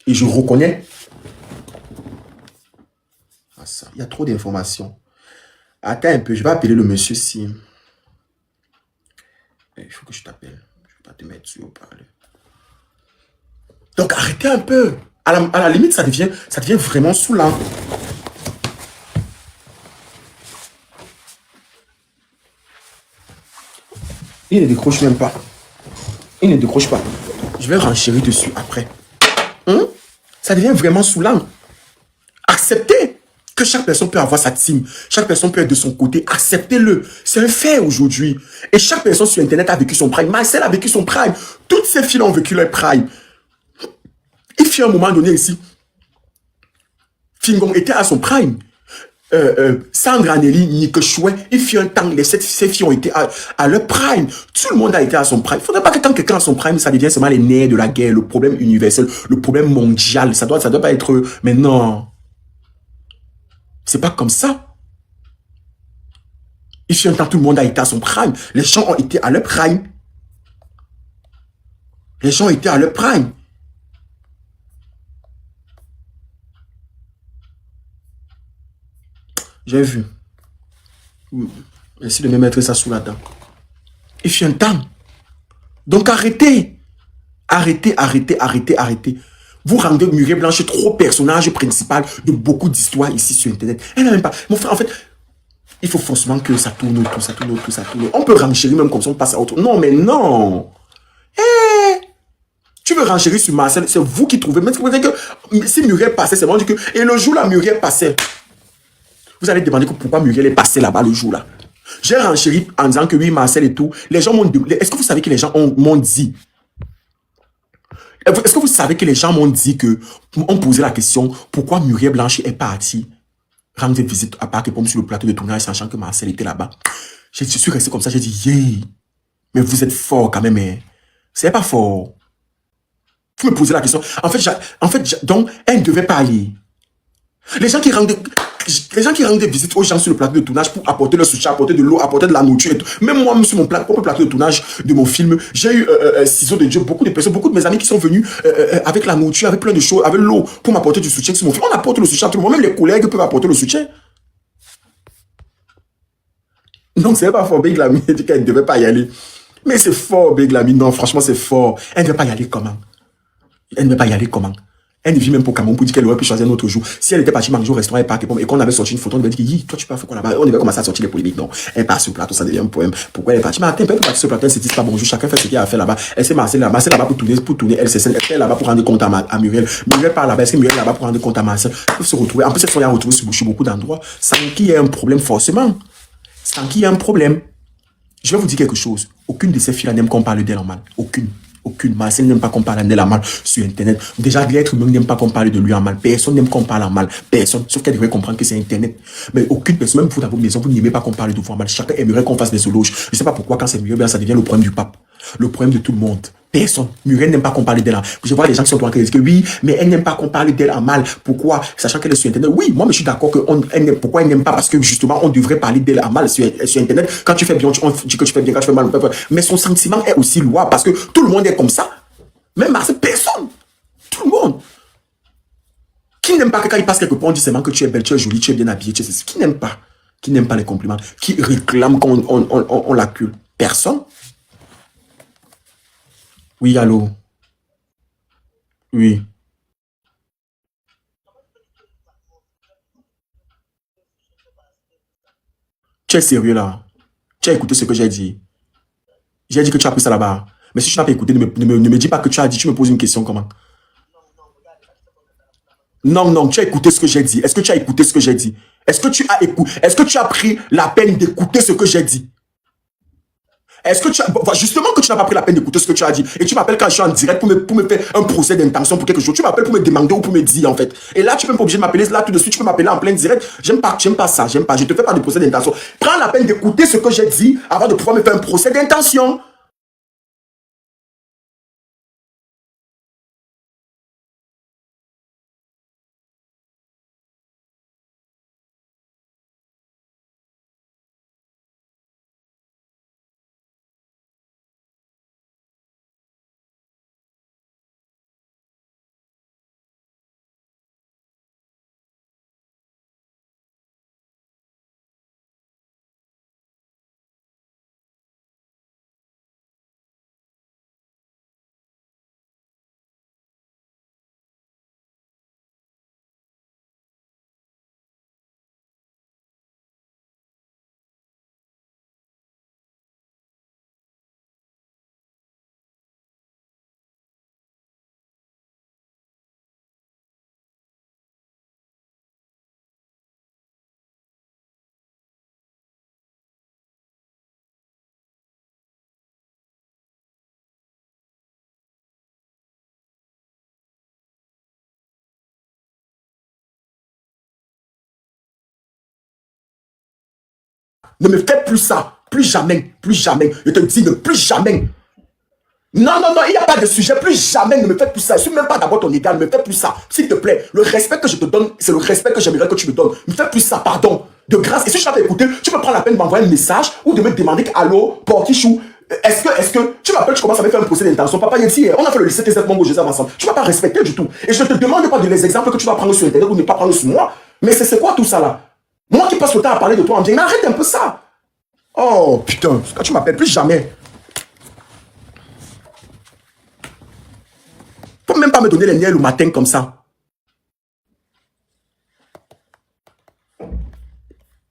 Speaker 1: Et je reconnais. Ah ça, il y a trop d'informations. Attends un peu, je vais appeler le monsieur si. Il faut que je t'appelle. Je ne vais pas te mettre sur parler. Donc arrêtez un peu. À la limite, ça devient vraiment saoulant. Il ne décroche même pas. Il ne décroche pas. Je vais renchérir dessus après. Ça devient vraiment saoulant. Acceptez que chaque personne peut avoir sa team. Chaque personne peut être de son côté. Acceptez-le. C'est un fait aujourd'hui. Et chaque personne sur Internet a vécu son prime. Marcel a vécu son prime. Toutes ces filles ont vécu leur prime. Il fit un moment donné ici. Fingon était à son prime. Sandra Nelly, Nick Chouet, il fit un temps, ces filles ont été à leur prime. Tout le monde a été à son prime. Il ne faudrait pas que quand quelqu'un a son prime, ça devient seulement les nerfs de la guerre, le problème universel, le problème mondial. Ça doit pas être... Mais non. C'est pas comme ça. Il fit un temps, tout le monde a été à son prime. Les gens ont été à leur prime. Les gens ont été à leur prime. J'ai vu. Merci de me mettre ça sous la dent. Il fit un temps. Donc arrêtez. Arrêtez. Vous rendez Muriel Blanche trop personnage principal de beaucoup d'histoires ici sur Internet. Elle n'a même pas... Mon frère, en fait, il faut forcément que ça tourne. On peut renchérir même comme ça, on passe à autre. Non, mais non. Tu veux renchérir sur Marcel, c'est vous qui trouvez. Mais vous savez que si Muriel passait, c'est bon, que... Et le jour là, Muriel passait. Vous allez demander pourquoi Muriel est passée là-bas le jour là. J'ai renchéri en disant que oui, Marcel et tout. Les gens m'ont demandé... Est-ce que vous savez que les gens m'ont dit... Est-ce que vous savez que les gens m'ont dit que... On posait la question, pourquoi Muriel Blanche est partie rendre visite à Parc et Pomme sur le plateau de tournage, sachant que Marcel était là-bas. Je suis resté comme ça, j'ai dit, yeah, mais vous êtes fort quand même, hein. C'est pas fort. Vous me posez la question. En fait, donc, elle ne devait pas aller. Les gens qui rendent des visites aux gens sur le plateau de tournage pour apporter le soutien, apporter de l'eau, apporter de la nourriture et tout. Même moi, sur mon propre plateau de tournage de mon film, j'ai eu ciseaux de Dieu, beaucoup de personnes, beaucoup de mes amis qui sont venus avec la nourriture, avec plein de choses, avec l'eau, pour m'apporter du soutien sur mon film. On apporte le soutien à tout le monde. Même les collègues peuvent apporter le soutien. Non, c'est pas fort. Big Lamy dit qu'elle ne devait pas y aller. Mais c'est fort, Big Lamy. Non, franchement, c'est fort. Elle ne devait pas y aller comment? Elle ne devait pas y aller comment? Elle ne vit même pas au Cameroun pour dire qu'elle aurait pu choisir un autre jour. Si elle était partie manger au restaurant et qu'on avait sorti une photo, on devait dire, toi, tu peux faire quoi là-bas? On devait commencer à sortir les polémiques. Non, elle part sur le plateau, ça devient un poème. Pourquoi elle est partie? Mais attends, elle peut partir sur le plateau, elle se dit pas bonjour. Chacun fait ce qu'il a à faire là-bas. Elle s'est Marcel là-bas. C'est là-bas pour tourner. Elle est là-bas pour rendre compte à Muriel. Muriel part là-bas. Est-ce que Muriel est là-bas pour rendre compte à Marcel? Ils peuvent se retrouver. En plus, elles sont retrouvées sur beaucoup d'endroits sans qu'il y ait un problème forcément. Sans qu'il y ait un problème. Je vais vous dire quelque chose. Aucune de ces filles-là n'aime qu'on parle d'elle en mal. Aucune. Marcel n'aime pas qu'on parle d'elle en mal sur Internet. Déjà, l'être humain n'aime pas qu'on parle de lui en mal. Personne n'aime qu'on parle en mal. Personne. Sauf qu'elle devrait comprendre que c'est Internet. Mais aucune personne, même vous dans vos maisons, vous n'aimez pas qu'on parle de vous en mal. Chacun aimerait qu'on fasse des éloges. Je ne sais pas pourquoi, quand c'est Muriel, bien, ça devient le problème du pape. Le problème de tout le monde. Personne. Muriel n'aime pas qu'on parle d'elle. Je vois les gens qui sont en train de dire que oui, mais elle n'aime pas qu'on parle d'elle en mal. Pourquoi? Sachant qu'elle est sur Internet. Oui, moi, je suis d'accord que pourquoi elle n'aime pas? Parce que justement, on devrait parler d'elle en mal sur Internet. Quand tu fais bien, on dit que tu fais bien, quand tu fais mal, mais son sentiment est aussi louable parce que tout le monde est comme ça. Même Marcel, personne. Tout le monde. Qui n'aime pas que quand il passe quelque part, on dit seulement que tu es belle, tu es jolie, tu es bien habillée. Qui n'aime pas? Qui n'aime pas les compliments? Qui réclame qu'on l'accule? Personne. Oui, allô? Oui. Tu es sérieux là? Tu as écouté ce que j'ai dit? J'ai dit que tu as pris ça là-bas. Mais si tu n'as pas écouté, ne me dis pas que tu as dit. Tu me poses une question comment? Non, non, tu as écouté ce que j'ai dit. Est-ce que tu as écouté ce que j'ai dit? Est-ce que tu as pris la peine d'écouter ce que j'ai dit? Est-ce que tu as... Justement que tu n'as pas pris la peine d'écouter ce que tu as dit. Et tu m'appelles quand je suis en direct pour me faire un procès d'intention pour quelque chose. Tu m'appelles pour me demander ou pour me dire, en fait. Et là, tu peux pas obligé de m'appeler là tout de suite. Tu peux m'appeler en plein direct. J'aime pas ça. J'aime pas. Je te fais pas de procès d'intention. Prends la peine d'écouter ce que j'ai dit avant de pouvoir me faire un procès d'intention. Ne me fais plus ça. Plus jamais. Plus jamais. Je te dis, ne plus jamais. Non, non, non, il n'y a pas de sujet. Plus jamais, ne me fais plus ça. Je ne suis même pas d'abord ton égal. Ne me fais plus ça. S'il te plaît, le respect que je te donne, c'est le respect que j'aimerais que tu me donnes. Ne me fais plus ça, pardon. De grâce. Et si je t'avais écouté, tu peux prendre la peine de m'envoyer un message ou de me demander allô, Portichou, est-ce que tu m'appelles, tu commences à me faire un procès d'intention. Papa, il on a fait le lycée TZ Mongo Joseph ensemble. Tu ne vas pas respecter du tout. Et je ne te demande pas de les exemples que tu vas prendre sur Internet ou ne pas prendre sur moi. Mais c'est quoi tout ça là? Moi qui passe le temps à parler de toi en disant, mais arrête un peu ça. Oh putain, quand tu m'appelles, plus jamais. Faut même pas me donner les nerfs le matin comme ça.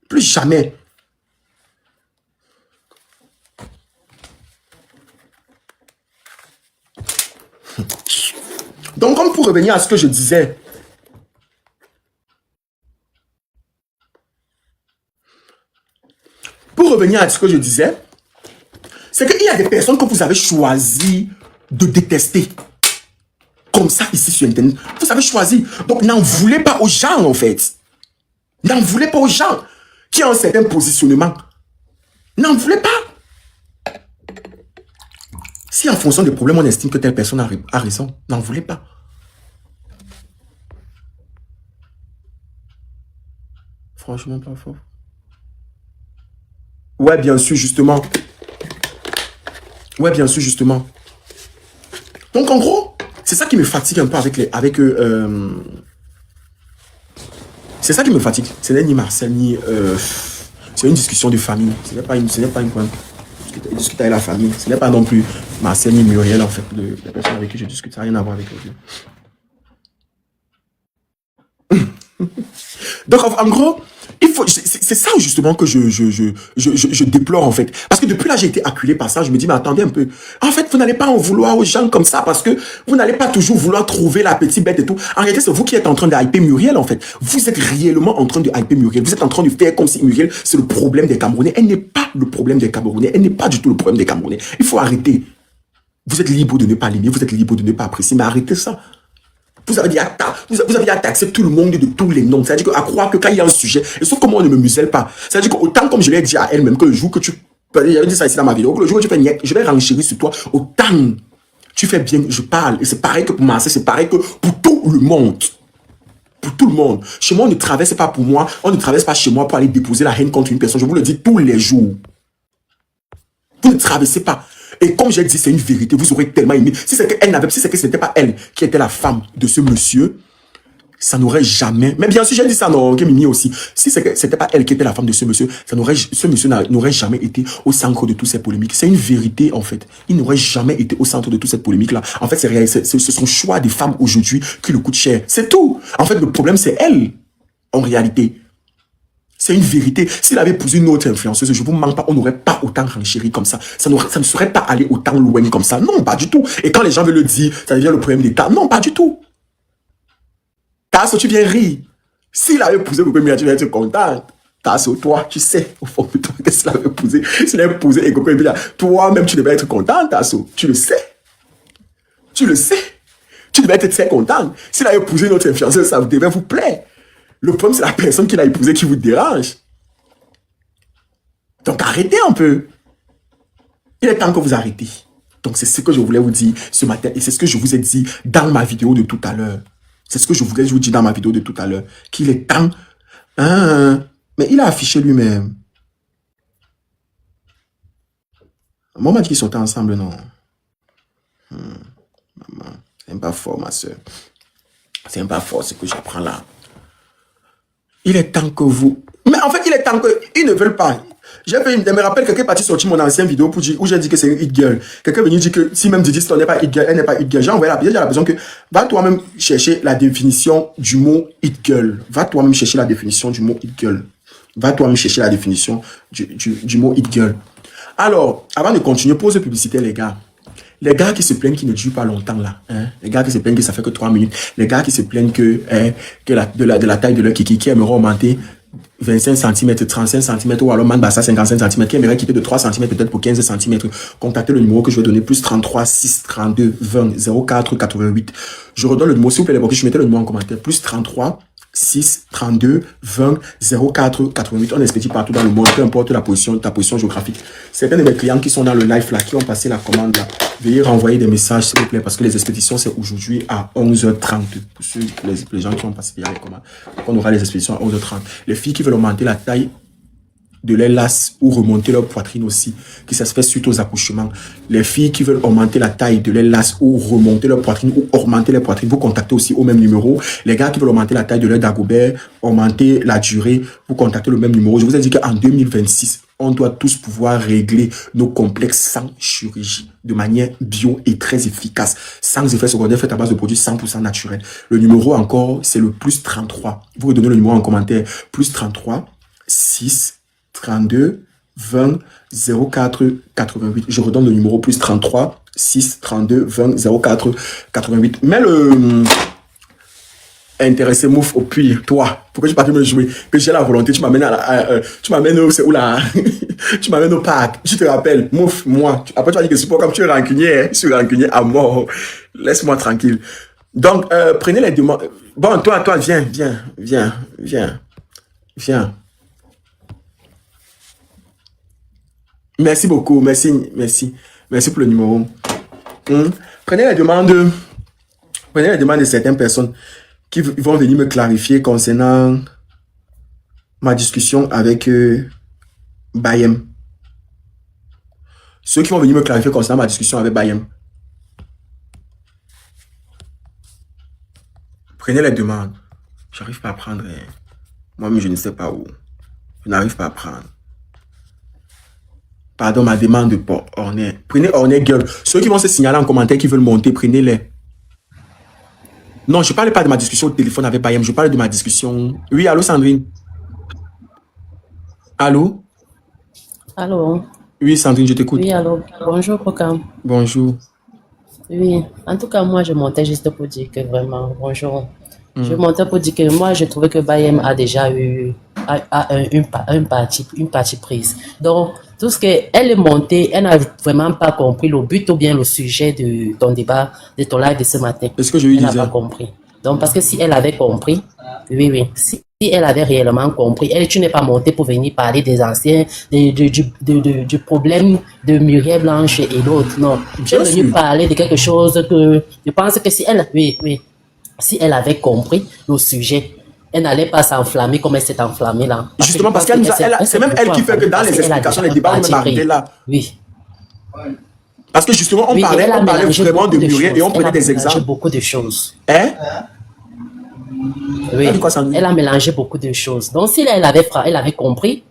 Speaker 1: Plus jamais. Donc, comme pour revenir à ce que je disais, c'est qu'il y a des personnes que vous avez choisi de détester. Comme ça, ici sur Internet. Vous avez choisi. Donc, n'en voulez pas aux gens, en fait. N'en voulez pas aux gens qui ont un certain positionnement. N'en voulez pas. Si en fonction des problèmes, on estime que telle personne a raison, n'en voulez pas. Franchement, pas fort. Ouais, bien sûr, justement. Ouais, bien sûr, justement. Donc, en gros, c'est ça qui me fatigue un peu avec c'est ça qui me fatigue. Ce n'est ni Marcel, ni... c'est une discussion de famille. Ce n'est pas une discuter avec la famille. Ce n'est pas non plus Marcel ni Muriel, en fait, la personne avec qui je discute. Ça n'a rien à voir avec eux. Donc, en gros, c'est ça justement que je déplore en fait. Parce que depuis là, j'ai été acculé par ça. Je me dis, mais attendez un peu. En fait, vous n'allez pas en vouloir aux gens comme ça parce que vous n'allez pas toujours vouloir trouver la petite bête et tout. En réalité, c'est vous qui êtes en train de hyper Muriel en fait. Vous êtes réellement en train de hyper Muriel. Vous êtes en train de faire comme si Muriel, c'est le problème des Camerounais. Elle n'est pas le problème des Camerounais. Elle n'est pas du tout le problème des Camerounais. Il faut arrêter. Vous êtes libre de ne pas l'aimer. Vous êtes libre de ne pas apprécier. Mais arrêtez ça. Vous avez dit à taxer tout le monde de tous les noms. C'est-à-dire à croire que quand il y a un sujet, et sauf comment on ne me muselle pas. C'est-à-dire qu'autant comme je l'ai dit à elle-même, que le jour que tu... J'avais dit ça ici dans ma vidéo, que le jour où tu fais niette, je vais renchérir sur toi. Autant tu fais bien, je parle. Et c'est pareil que pour Marseille, c'est pareil que pour tout le monde. Pour tout le monde. Chez moi, on ne traverse pas pour moi. On ne traverse pas chez moi pour aller déposer la haine contre une personne. Je vous le dis tous les jours. Vous ne traversez pas. Et comme j'ai dit, c'est une vérité, vous aurez tellement aimé. Si c'est que ce n'était pas elle qui était la femme de ce monsieur, ça n'aurait jamais... Mais bien sûr, j'ai dit ça, non, Mimi aussi. Si ce n'était pas elle qui était la femme de ce monsieur, ce monsieur n'aurait jamais été au centre de toutes ces polémiques. C'est une vérité, en fait. Il n'aurait jamais été au centre de toute cette polémique-là. En fait, c'est son choix des femmes aujourd'hui qui le coûte cher. C'est tout. En fait, le problème, c'est elle, en réalité. C'est une vérité. S'il avait épousé une autre influenceuse, je ne vous mens pas, on n'aurait pas autant renchéri comme ça. Ça ne serait pas allé autant loin comme ça. Non, pas du tout. Et quand les gens veulent le dire, ça devient le problème d'État. Non, pas du tout. Tasso, tu viens rire. S'il avait épousé le premier, tu vas être content. Tasso, toi, tu sais, au fond de toi, qu'est-ce qu'il avait épousé. S'il avait épousé Ego Premier, toi-même, tu devais être content, Tasso. Tu le sais. Tu le sais. Tu devais être très content. S'il avait épousé une autre influenceuse, ça devait vous plaire. Le problème, c'est la personne qui l'a épousé qui vous dérange. Donc, arrêtez un peu. Il est temps que vous arrêtez. Donc, c'est ce que je voulais vous dire ce matin. Et c'est ce que je vous ai dit dans ma vidéo de tout à l'heure. C'est ce que je voulais vous dire dans ma vidéo de tout à l'heure. Qu'il est temps. Mais il a affiché lui-même. Moi, on m'a dit qu'ils sont ensemble, non. Maman, c'est pas fort, ma soeur. C'est pas fort ce que j'apprends là. Il est temps que vous... Mais en fait, il est temps que... Ils ne veulent pas. Je me rappelle, quelqu'un est parti sortir mon ancienne vidéo pour dire, où j'ai dit que c'est une hit girl. Quelqu'un est venu dire que si même Didi Stone n'est pas hit girl, elle n'est pas hit girl. J'ai envoyé la personne que... Va toi-même chercher la définition du mot hit girl. Va toi-même chercher la définition du mot hit girl. Va toi-même chercher la définition du mot hit girl. Alors, avant de continuer, pause publicité, les gars. Les gars qui se plaignent qui ne durent pas longtemps là, hein? Les gars qui se plaignent que ça fait que 3 minutes, les gars qui se plaignent que, de la taille de leur kiki qui aimerait augmenter 25 cm, 35 cm ou alors Manbassa 55 cm, qui aimerait quitter de 3 cm peut-être pour 15 cm, contactez le numéro que je vais donner, plus 33 6 32 20 04 88. Je redonne le numéro, s'il vous plaît, les je mettez le numéro en commentaire, plus 33 6 32 20 04 88. On est expédie partout dans le monde, peu importe ta position géographique. Certains de mes clients qui sont dans le live là, qui ont passé la commande là, veuillez renvoyer des messages s'il vous plaît, parce que les expéditions c'est aujourd'hui à 11h30. Pour ceux, les gens qui ont passé la commande, on aura les expéditions à 11h30. Les filles qui veulent augmenter la taille de leurs lasses ou remonter leur poitrine aussi, qui ça se fait suite aux accouchements. Les filles qui veulent augmenter la taille de leurs lasses ou remonter leur poitrine ou augmenter leur poitrine, vous contactez aussi au même numéro. Les gars qui veulent augmenter la taille de leur dagobert, augmenter la durée, vous contactez le même numéro. Je vous ai dit qu'en 2026, on doit tous pouvoir régler nos complexes sans chirurgie, de manière bio et très efficace, sans effet secondaire, fait à base de produits 100% naturels. Le numéro encore, c'est le plus 33. Vous redonnez le numéro en commentaire, plus 33 6 32 20 04 88. Je redonne le numéro plus 33 6 32 20 04 88. Mais le intéressé mouf au puits, toi, pourquoi tu pas me jouer? Que j'ai la volonté, tu m'amènes tu m'amènes où, c'est où là? Tu m'amènes au parc, je te rappelle, mouf, moi. Après tu vas dire que c'est pas comme tu es rancunier, hein? Je suis rancunier à mort. Laisse-moi tranquille. Donc, prenez les demandes. Bon, toi, viens. Merci beaucoup, merci pour le numéro. Prenez les demandes de certaines personnes qui vont venir me clarifier concernant ma discussion avec Bayem. Ceux qui vont venir me clarifier concernant ma discussion avec Bayem. Prenez les demandes. J'arrive pas à prendre. Moi-même, je ne sais pas où. Je n'arrive pas à prendre. Pardon, ma demande de port, Ornay. Prenez Ornay Girl. Ceux qui vont se signaler en commentaire, qui veulent monter, prenez-les. Non, je ne parle pas de ma discussion au téléphone avec Bayem. Je parle de ma discussion. Oui, allô, Sandrine? Allô?
Speaker 3: Allô?
Speaker 1: Oui, Sandrine, je t'écoute.
Speaker 3: Oui, allô? Bonjour, Pokam.
Speaker 1: Bonjour.
Speaker 3: Oui, en tout cas, moi, je montais juste pour dire que vraiment, bonjour. Je montais pour dire que moi, je trouvais que Bayem a déjà eu une partie prise. Donc, tout ce qu'elle est montée, elle n'a vraiment pas compris le but ou bien le sujet de ton débat, de ton live de ce matin.
Speaker 1: Est-ce que je lui disais?
Speaker 3: Elle n'a pas compris. Donc, parce que si elle avait compris, oui, si elle avait réellement compris, tu n'es pas montée pour venir parler des anciens, du problème de Muriel Blanche et l'autre, non. Tu es venue parler de quelque chose que je pense que si elle avait compris le sujet, elle n'allait pas s'enflammer comme elle s'est enflammée là.
Speaker 1: Justement, parce qu'elle c'est même elle qui fait que dans les explications, les débats, on est arrivé là.
Speaker 3: Oui.
Speaker 1: Parce que justement, on parlait vraiment de Muriel et on prenait des exemples.
Speaker 3: Elle a mélangé beaucoup de choses.
Speaker 1: Hein?
Speaker 3: Oui, elle a mélangé beaucoup de choses. Donc, si elle avait compris,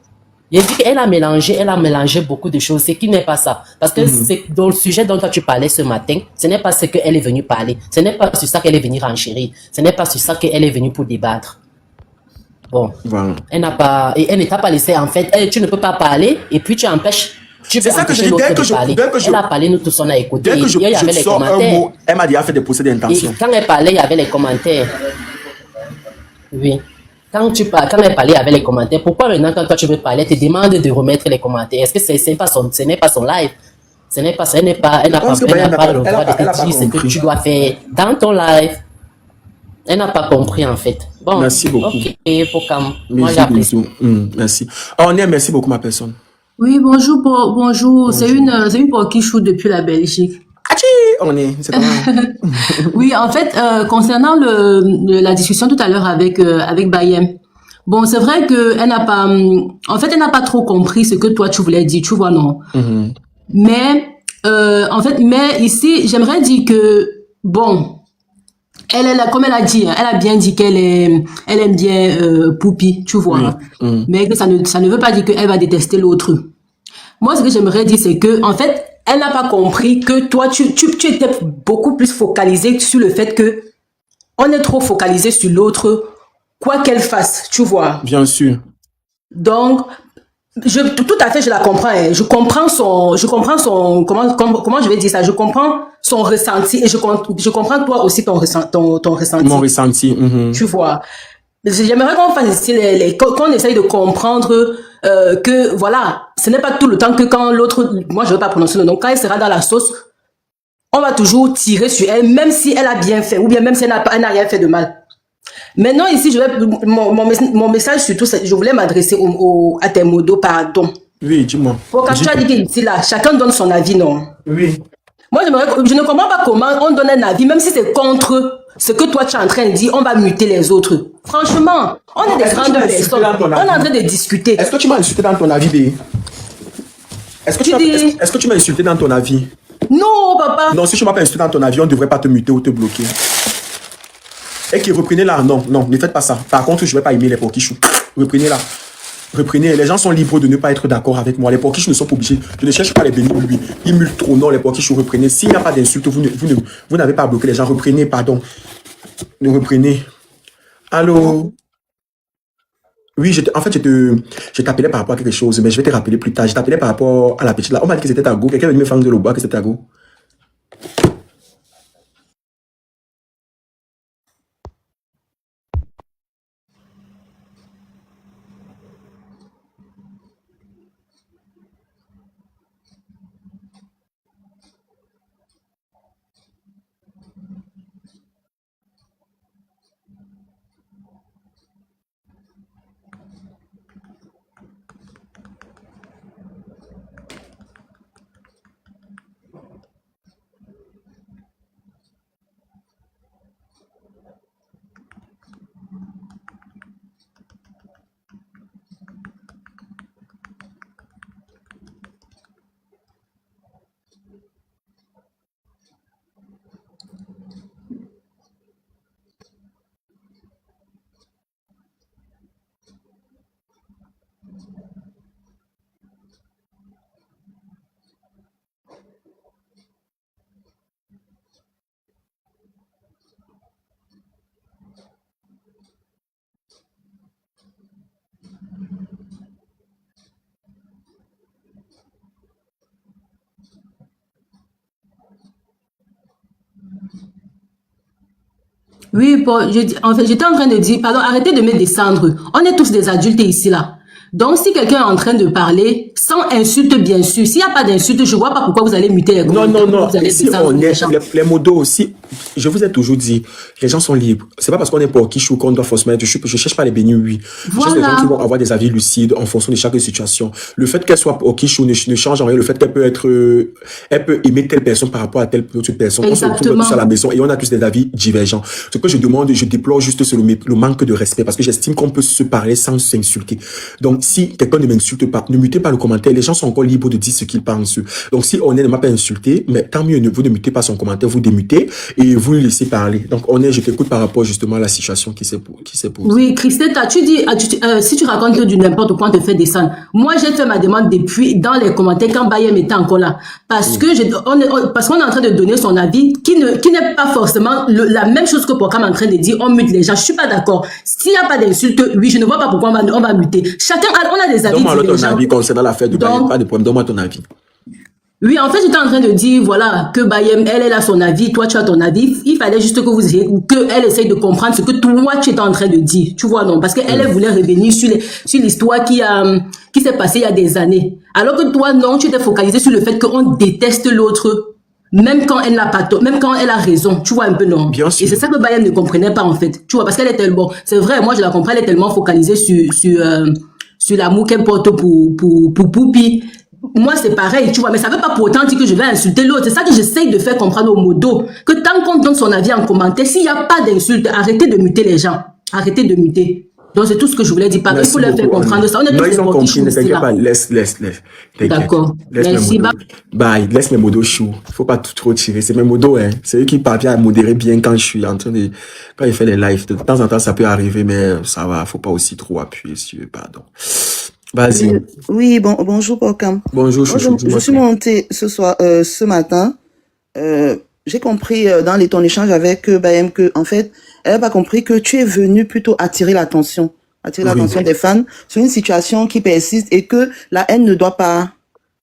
Speaker 3: il dit qu'elle a mélangé beaucoup de choses, ce qui n'est pas ça. Parce que c'est dans le sujet dont toi tu parlais ce matin, ce n'est pas ce qu'elle est venue parler. Ce n'est pas sur ça qu'elle est venue renchérir. Ce n'est pas sur ça qu'elle est venue pour débattre. Bon. Voilà. Elle ne t'a pas laissé, en fait, tu ne peux pas parler et puis tu empêches.
Speaker 1: C'est ça que je dis, dès que je
Speaker 3: elle a parlé, nous tous on a écouté.
Speaker 1: Dès que je sors un mot, elle m'a déjà fait des procès d'intention.
Speaker 3: Et quand elle parlait, il y avait les commentaires. Oui. Quand elle parlait avec les commentaires, pourquoi maintenant quand toi tu veux parler, elle te demande de remettre les commentaires? Est-ce que ce n'est pas son live? Elle n'a pas le droit de te dire ce que tu dois faire dans ton live. Elle n'a pas compris en fait. Bon,
Speaker 1: merci beaucoup.
Speaker 3: Ok, moi j'apprécie.
Speaker 1: Merci. Merci beaucoup ma personne.
Speaker 4: Oui, bonjour. C'est une Porkichou depuis la Belgique.
Speaker 1: C'est
Speaker 4: Oui, en fait, concernant la discussion tout à l'heure avec Bayem. Bon, c'est vrai que elle n'a pas trop compris ce que toi tu voulais dire, tu vois, non? Mais ici, j'aimerais dire que, bon, comme elle a dit, elle a bien dit qu'elle aime bien Poupi, tu vois. Mais que ça ne veut pas dire qu'elle va détester l'autre. Moi, ce que j'aimerais dire, c'est que, en fait, elle n'a pas compris que toi, tu étais beaucoup plus focalisé sur le fait que on est trop focalisé sur l'autre, quoi qu'elle fasse, tu vois.
Speaker 1: Bien sûr.
Speaker 4: Donc, tout à fait, je la comprends. Hein. Je comprends son, comment je vais dire ça? Je comprends son ressenti et je comprends toi aussi ton ressenti.
Speaker 1: Mon ressenti.
Speaker 4: Tu vois. J'aimerais qu'on fasse ici qu'on essaye de comprendre que voilà, ce n'est pas tout le temps que quand l'autre, moi je veux pas prononcer le nom, quand elle sera dans la sauce, on va toujours tirer sur elle, même si elle a bien fait ou bien même si elle n'a rien fait de mal. Maintenant, ici, mon message surtout, je voulais m'adresser à tes modos, pardon.
Speaker 1: Oui, dis-moi.
Speaker 4: Quand tu as dit qu'ici, là, chacun donne son avis, non?
Speaker 1: Oui.
Speaker 4: Moi, je ne comprends pas comment on donne un avis, même si c'est contre ce que toi tu es en train de dire, on va muter les autres. Franchement, on est des grandes personnes. On est en train de discuter.
Speaker 1: Est-ce que tu m'as insulté dans ton avis, B? Est-ce que tu m'as insulté dans ton avis?
Speaker 4: Non, papa.
Speaker 1: Non, si tu m'as pas insulté dans ton avis, on ne devrait pas te muter ou te bloquer. Et qui reprenez là, non, ne faites pas ça. Par contre, je ne vais pas aimer les pokichous. Reprenez là. Reprenez, les gens sont libres de ne pas être d'accord avec moi. Les pokichous ne sont pas obligés. Je ne cherche pas les bénis pour lui. Ils mulent trop, non, les pokichous, reprenez. S'il n'y a pas d'insulte, vous n'avez pas à bloquer les gens. Reprenez, pardon. Ne reprenez. Allô? Oui, en fait, je t'appelais par rapport à quelque chose, mais je vais te rappeler plus tard. Je t'appelais par rapport à la petite là. On m'a dit que c'était ta go. Quelqu'un est venu me faire de l'eau bois, que c'était ta go.
Speaker 4: Oui, en fait, j'étais en train de dire, pardon, arrêtez de me descendre. On est tous des adultes ici, là. Donc, si quelqu'un est en train de parler, sans insulte, bien sûr, s'il n'y a pas d'insulte, je ne vois pas pourquoi vous allez muter les
Speaker 1: Non, si on est, les modos aussi, je vous ai toujours dit, les gens sont libres. C'est pas parce qu'on est pour Kichou qu'on doit forcément être, je cherche pas les bénis, oui.
Speaker 4: Voilà.
Speaker 1: Je cherche des gens qui vont avoir des avis lucides en fonction de chaque situation. Le fait qu'elle soit pour Kichou ne change en rien. Le fait qu'elle elle peut aimer telle personne par rapport à telle autre personne. On se retrouve tous à la maison et on a tous des avis divergents. Ce que je demande, je déplore juste sur le manque de respect parce que j'estime qu'on peut se parler sans s'insulter. Donc, si quelqu'un ne m'insulte pas, ne mutez pas le commentaire. Les gens sont encore libres de dire ce qu'ils pensent. Donc, si on ne m'a pas insulté, mais tant mieux, vous ne mutez pas son commentaire, vous démutez et vous le laissez parler. Donc, je t'écoute par rapport justement à la situation qui s'est posée.
Speaker 4: Oui, Christelle, tu dis, si tu racontes du n'importe quoi, on te fait descendre. Moi, j'ai fait ma demande depuis dans les commentaires quand Bayem était encore là. Parce que parce qu'on est en train de donner son avis qui n'est pas forcément la même chose que Pokam est en train de dire, on mute les gens. Je suis pas d'accord. S'il n'y a pas d'insulte, oui, je ne vois pas pourquoi on va muter. Chacun, on a des avis différents.
Speaker 1: Donne-moi ton avis concernant l'affaire de Bayem, pas de problème, donne-moi ton avis.
Speaker 4: Oui, en fait, j'étais en train de dire, voilà, que Bayem, elle a son avis, toi, tu as ton avis. Il fallait juste qu'elle essaye de comprendre ce que toi, tu étais en train de dire. Tu vois, non? Parce qu'elle voulait revenir sur l'histoire qui s'est passée il y a des années. Alors que toi, non, tu t'es focalisé sur le fait qu'on déteste l'autre, même quand elle n'a pas tort, même quand elle a raison. Tu vois un peu, non?
Speaker 1: Bien sûr.
Speaker 4: Et c'est ça que Bayem ne comprenait pas, en fait. Tu vois, parce qu'elle est tellement, c'est vrai, moi, je la comprends, elle est tellement focalisée sur l'amour qu'elle porte pour Poupi. Moi, c'est pareil, tu vois, mais ça veut pas pour autant dire que je vais insulter l'autre. C'est ça que j'essaye de faire comprendre aux modos. Que tant qu'on donne son avis en commentaire, s'il n'y a pas d'insulte, arrêtez de muter les gens. Arrêtez de muter. Donc, c'est tout ce que je voulais dire. Pareil, il faut leur faire comprendre ça. On est tous
Speaker 1: ils ont compris, ne t'inquiète pas. Laisse.
Speaker 4: D'accord. Merci.
Speaker 1: Bye. Laisse mes modos chou. Faut pas trop tirer. C'est mes modos, hein. C'est eux qui parviennent à modérer bien quand je suis en train de, quand il fait les lives. De temps en temps, ça peut arriver, mais ça va. Faut pas aussi trop appuyer sur eux, pardon. Vas-y.
Speaker 5: Oui, bonjour Pokam.
Speaker 1: Bonjour,
Speaker 5: Je suis montée ce matin. J'ai compris dans ton échange avec Bayem que, en fait, elle n'a pas compris que tu es venu plutôt attirer l'attention des fans sur une situation qui persiste et que la haine ne doit pas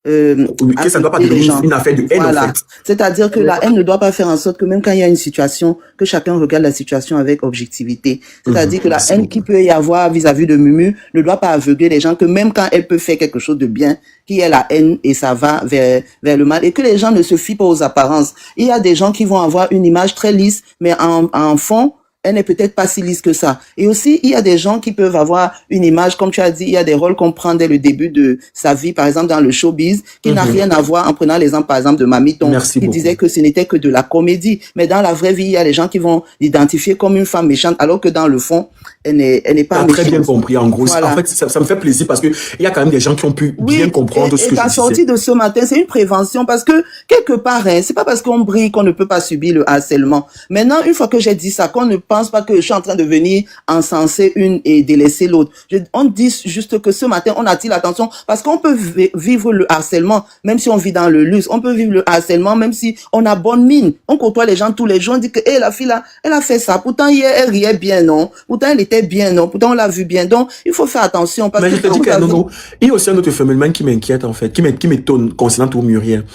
Speaker 1: que ça ne doit pas devenir une affaire de haine,
Speaker 5: voilà.
Speaker 1: en fait.
Speaker 5: C'est-à-dire que la haine ne doit pas faire en sorte que même quand il y a une situation, que chacun regarde la situation avec objectivité. C'est-à-dire que la haine qui peut y avoir vis-à-vis de Mumu ne doit pas aveugler les gens, que même quand elle peut faire quelque chose de bien, qu'il y ait la haine et ça va vers le mal, et que les gens ne se fient pas aux apparences. Il y a des gens qui vont avoir une image très lisse, mais en fond, elle n'est peut-être pas si lisse que ça. Et aussi, il y a des gens qui peuvent avoir une image, comme tu as dit, il y a des rôles qu'on prend dès le début de sa vie, par exemple dans le showbiz, qui n'a rien à voir, en prenant l'exemple par exemple de Mamiton,
Speaker 1: Merci
Speaker 5: qui
Speaker 1: beaucoup.
Speaker 5: disait que ce n'était que de la comédie. Mais dans la vraie vie, il y a des gens qui vont l'identifier comme une femme méchante, alors que dans le fond, elle n'est
Speaker 1: Tu
Speaker 5: pas
Speaker 1: as
Speaker 5: méchante.
Speaker 1: très bien compris, en gros.
Speaker 5: Voilà.
Speaker 1: En fait, ça me fait plaisir parce que il y a quand même des gens qui ont pu bien comprendre ce
Speaker 5: et
Speaker 1: que je
Speaker 5: ta
Speaker 1: disais.
Speaker 5: sortie de ce matin, c'est une prévention parce que quelque part, hein, c'est pas parce qu'on brille qu'on ne peut pas subir le harcèlement. Maintenant, une fois que j'ai dit ça, qu'on ne pense pas que je suis en train de venir encenser une et délaisser l'autre. On dit juste que ce matin, on attire l'attention parce qu'on peut vivre le harcèlement, même si on vit dans le luxe. On peut vivre le harcèlement, même si on a bonne mine. On côtoie les gens tous les jours. On dit que, la fille là, elle a fait ça. Pourtant, hier, elle riait bien, non? Pourtant, elle était bien, non? Pourtant, on l'a vu bien. Donc, il faut faire attention parce
Speaker 1: Mais
Speaker 5: que
Speaker 1: je te dis que non. Il y a aussi un autre phénomène qui m'inquiète, en fait, qui m'étonne concernant tout Muriel.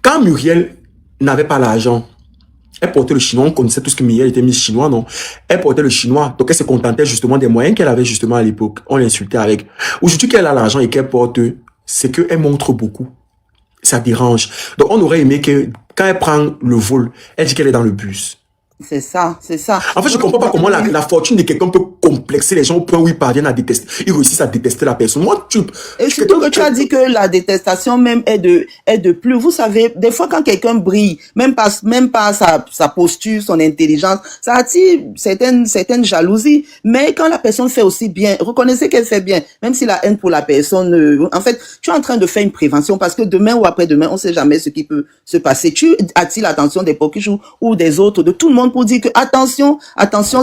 Speaker 1: Quand Muriel n'avait pas l'argent, elle portait le chinois, on connaissait tout ce que Muriel était Miss Chinois, non? Elle portait le chinois, donc elle se contentait justement des moyens qu'elle avait justement à l'époque. On l'insultait avec. Aujourd'hui qu'elle a l'argent et qu'elle porte, c'est qu'elle montre beaucoup. Ça dérange. Donc on aurait aimé que quand elle prend le vol, elle dit qu'elle est dans le bus.
Speaker 5: C'est ça, c'est ça.
Speaker 1: En fait, je comprends pas comment la fortune de quelqu'un peut complexer les gens au point où ils parviennent à détester. Ils réussissent à détester la personne. Moi,
Speaker 5: et surtout que tu as dit que la détestation même est de plus. Vous savez, des fois quand quelqu'un brille, même pas sa posture, son intelligence, ça attire certaines jalousies. Mais quand la personne fait aussi bien, reconnaissez qu'elle fait bien, même si la haine pour la personne, en fait, tu es en train de faire une prévention parce que demain ou après-demain, on sait jamais ce qui peut se passer. Tu attires l'attention des Pokichou ou des autres, de tout le monde pour dire que attention,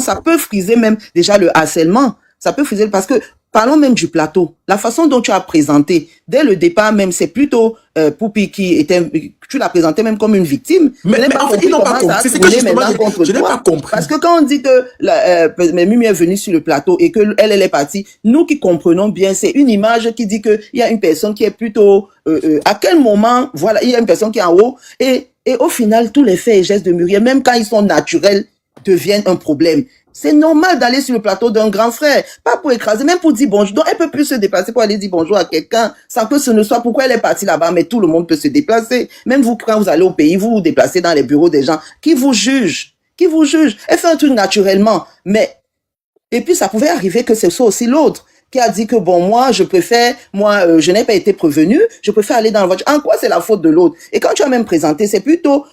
Speaker 5: ça peut friser même déjà le harcèlement. Ça peut friser parce que parlons même du plateau. La façon dont tu as présenté, dès le départ même, c'est plutôt Poupi qui était, tu l'as présenté même comme une victime.
Speaker 1: Mais en fait, ils n'ont pas compris. C'est ce que justement, je n'ai pas compris.
Speaker 5: Parce que quand on dit que Mimi est venue sur le plateau et que elle est partie, nous qui comprenons bien, c'est une image qui dit que il y a une personne qui est plutôt, à quel moment, voilà, il y a une personne qui est en haut et au final, tous les faits et gestes de Muriel, même quand ils sont naturels, deviennent un problème. C'est normal d'aller sur le plateau d'un grand frère, pas pour écraser, même pour dire bonjour. Donc, elle peut plus se déplacer pour aller dire bonjour à quelqu'un, sans que ce ne soit pourquoi elle est partie là-bas, mais tout le monde peut se déplacer. Même vous, quand vous allez au pays, vous vous déplacez dans les bureaux des gens qui vous jugent. Elle fait un truc naturellement, mais, et puis ça pouvait arriver que ce soit aussi l'autre qui a dit que bon, moi, je n'ai pas été prévenu, je préfère aller dans la voiture. En quoi c'est la faute de l'autre? Et quand tu as même présenté, c'est plutôt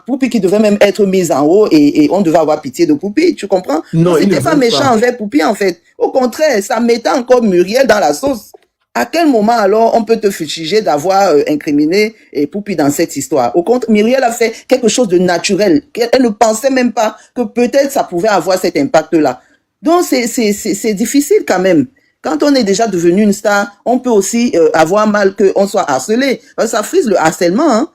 Speaker 5: Poupi qui devait même être mise en haut et on devait avoir pitié de Poupi, tu comprends?
Speaker 1: Non,
Speaker 5: c'était pas méchant envers Poupi, en fait. Au contraire, ça mettait encore Muriel dans la sauce. À quel moment alors on peut te fustiger d'avoir incriminé Poupi dans cette histoire? Au contraire, Muriel a fait quelque chose de naturel. Elle ne pensait même pas que peut-être ça pouvait avoir cet impact-là. Donc c'est difficile quand même. Quand on est déjà devenu une star, on peut aussi avoir mal qu'on soit harcelé. Parce que ça frise le harcèlement. Hein.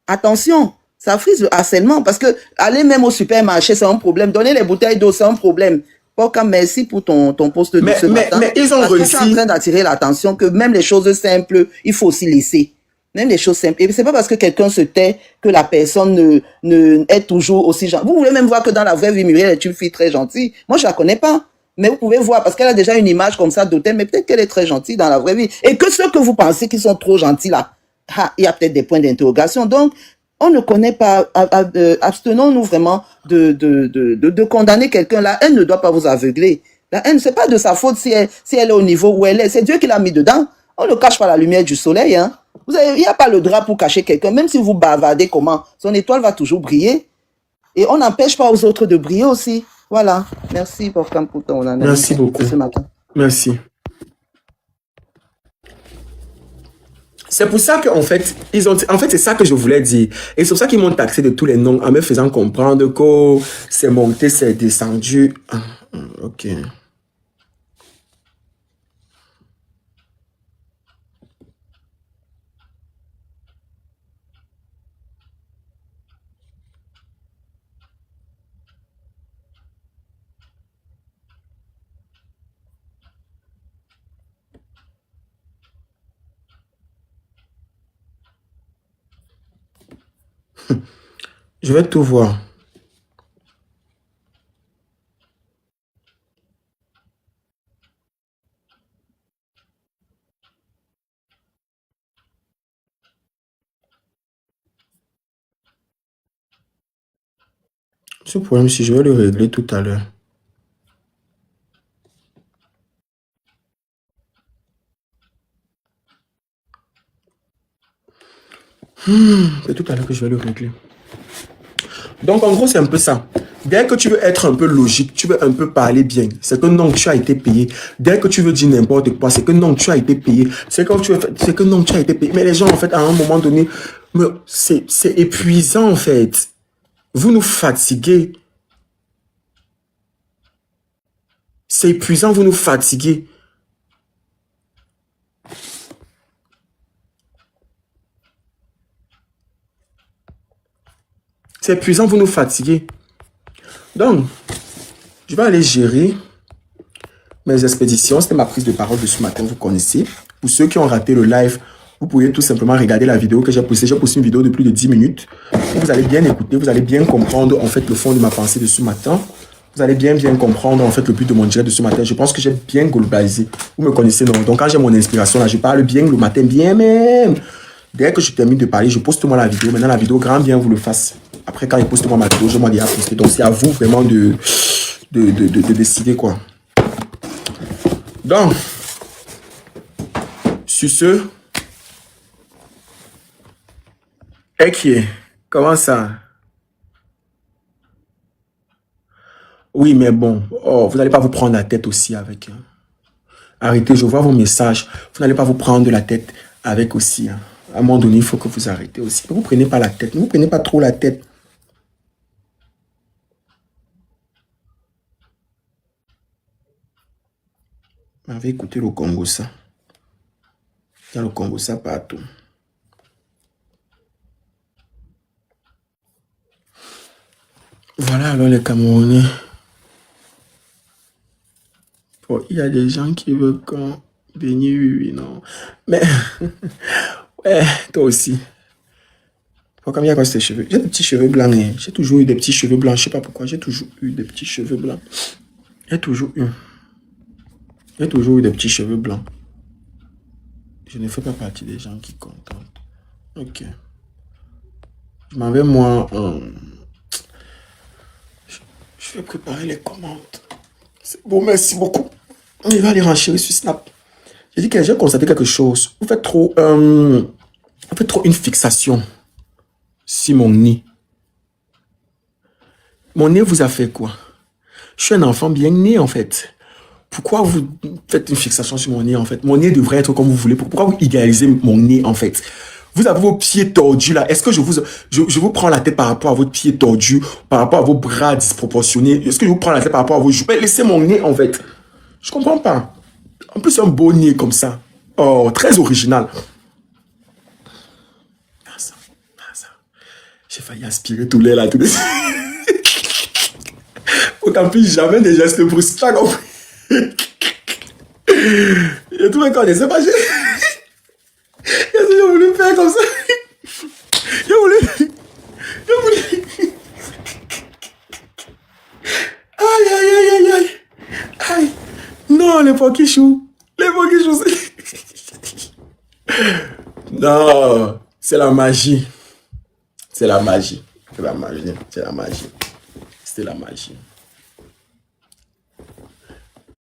Speaker 5: Attention, ça frise le harcèlement. Parce que aller même au supermarché, c'est un problème. Donner les bouteilles d'eau, c'est un problème. Pourquoi merci pour ton poste de ce matin.
Speaker 1: Mais ils ont
Speaker 5: parce
Speaker 1: réussi.
Speaker 5: Que je suis en train d'attirer l'attention que même les choses simples, il faut aussi laisser. Même les choses simples. Et c'est pas parce que quelqu'un se tait que la personne ne est toujours aussi gentille. Vous voulez même voir que dans la vraie vie, Muriel est une fille très gentille. Moi, je la connais pas. Mais vous pouvez voir, parce qu'elle a déjà une image comme ça d'hôtel, mais peut-être qu'elle est très gentille dans la vraie vie. Et que ceux que vous pensez qui sont trop gentils là, il y a peut-être des points d'interrogation. Donc, on ne connaît pas, abstenons-nous vraiment de condamner quelqu'un. La haine ne doit pas vous aveugler. La haine, c'est pas de sa faute si elle est au niveau où elle est. C'est Dieu qui l'a mis dedans. On ne cache pas la lumière du soleil, hein. Il n'y a pas le drap pour cacher quelqu'un. Même si vous bavardez comment, son étoile va toujours briller. Et on n'empêche pas aux autres de briller aussi. Voilà. Merci pour ton analyse.
Speaker 1: Merci beaucoup.
Speaker 5: Ce matin.
Speaker 1: Merci. C'est pour ça qu'en fait, c'est ça que je voulais dire. Et c'est pour ça qu'ils m'ont taxé de tous les noms en me faisant comprendre que c'est monté, c'est descendu. Ok. Je vais tout voir. Ce problème, si je vais le régler tout à l'heure. C'est tout à l'heure que je vais le régler. Donc, en gros, c'est un peu ça. Dès que tu veux être un peu logique, tu veux un peu parler bien, c'est que non, tu as été payé. Dès que tu veux dire n'importe quoi, c'est que non, tu as été payé. C'est que non, tu as été payé. Mais les gens, en fait, à un moment donné, c'est épuisant, en fait. Vous nous fatiguez. C'est épuisant, vous nous fatiguez. C'est épuisant, vous nous fatiguez. Donc, je vais aller gérer mes expéditions. C'était ma prise de parole de ce matin, vous connaissez. Pour ceux qui ont raté le live, vous pouvez tout simplement regarder la vidéo que j'ai postée. J'ai posté une vidéo de plus de 10 minutes. Vous allez bien écouter, vous allez bien comprendre en fait le fond de ma pensée de ce matin. Vous allez bien comprendre en fait le but de mon direct de ce matin. Je pense que j'ai bien globalisé. Vous me connaissez, non? Donc quand j'ai mon inspiration là, je parle bien le matin, bien même. Dès que je termine de parler, je poste moi la vidéo. Maintenant la vidéo, grand bien vous le fasse. Après quand je poste moi ma vidéo, je m'en dis à poster. Donc c'est à vous vraiment de décider quoi. Donc, sur ce, ok, comment ça? Oui, mais bon, oh, vous n'allez pas vous prendre la tête aussi avec. Hein. Arrêtez, je vois vos messages. Vous n'allez pas vous prendre la tête avec aussi. Hein. À un moment donné, il faut que vous arrêtez aussi. Ne vous prenez pas la tête. Ne vous prenez pas trop la tête. Vous avez écouté le Congo, ça. Il y a le Congo, ça partout. Voilà alors les Camerounais. Oh, il y a des gens qui veulent qu'on bénisse, oui, non. Mais, ouais, toi aussi. Oh, comme il y a quoi ces cheveux? J'ai des petits cheveux blancs. Hein. J'ai toujours eu des petits cheveux blancs. Je sais pas pourquoi. J'ai toujours eu des petits cheveux blancs. J'ai toujours eu des petits cheveux blancs. Je ne fais pas partie des gens qui contentent. Ok. Je m'en vais, moi. Je vais préparer les commandes. C'est bon, merci beaucoup. Il va aller renchérir sur Snap. J'ai dit que j'ai constaté quelque chose. Vous faites trop une fixation sur mon nez. Mon nez vous a fait quoi? Je suis un enfant bien né en fait. Pourquoi vous faites une fixation sur mon nez en fait? Mon nez devrait être comme vous voulez. Pourquoi vous idéalisez mon nez en fait? Vous avez vos pieds tordus là. Est-ce que je vous prends la tête par rapport à votre pied tordu, par rapport à vos bras disproportionnés? Est-ce que je vous prends la tête par rapport à vos joues? Laissez mon nez en fait. Je comprends pas. En plus, un beau nez comme ça. Oh, très original. Ah, ça. J'ai failli aspirer tout l'air là. Tout Autant plus jamais des gestes brusques. J'ai tout recordé. C'est pas... J'ai voulu faire comme ça. J'ai voulu... Aïe. Non, les poquichous. Non, c'est la magie. C'était la magie.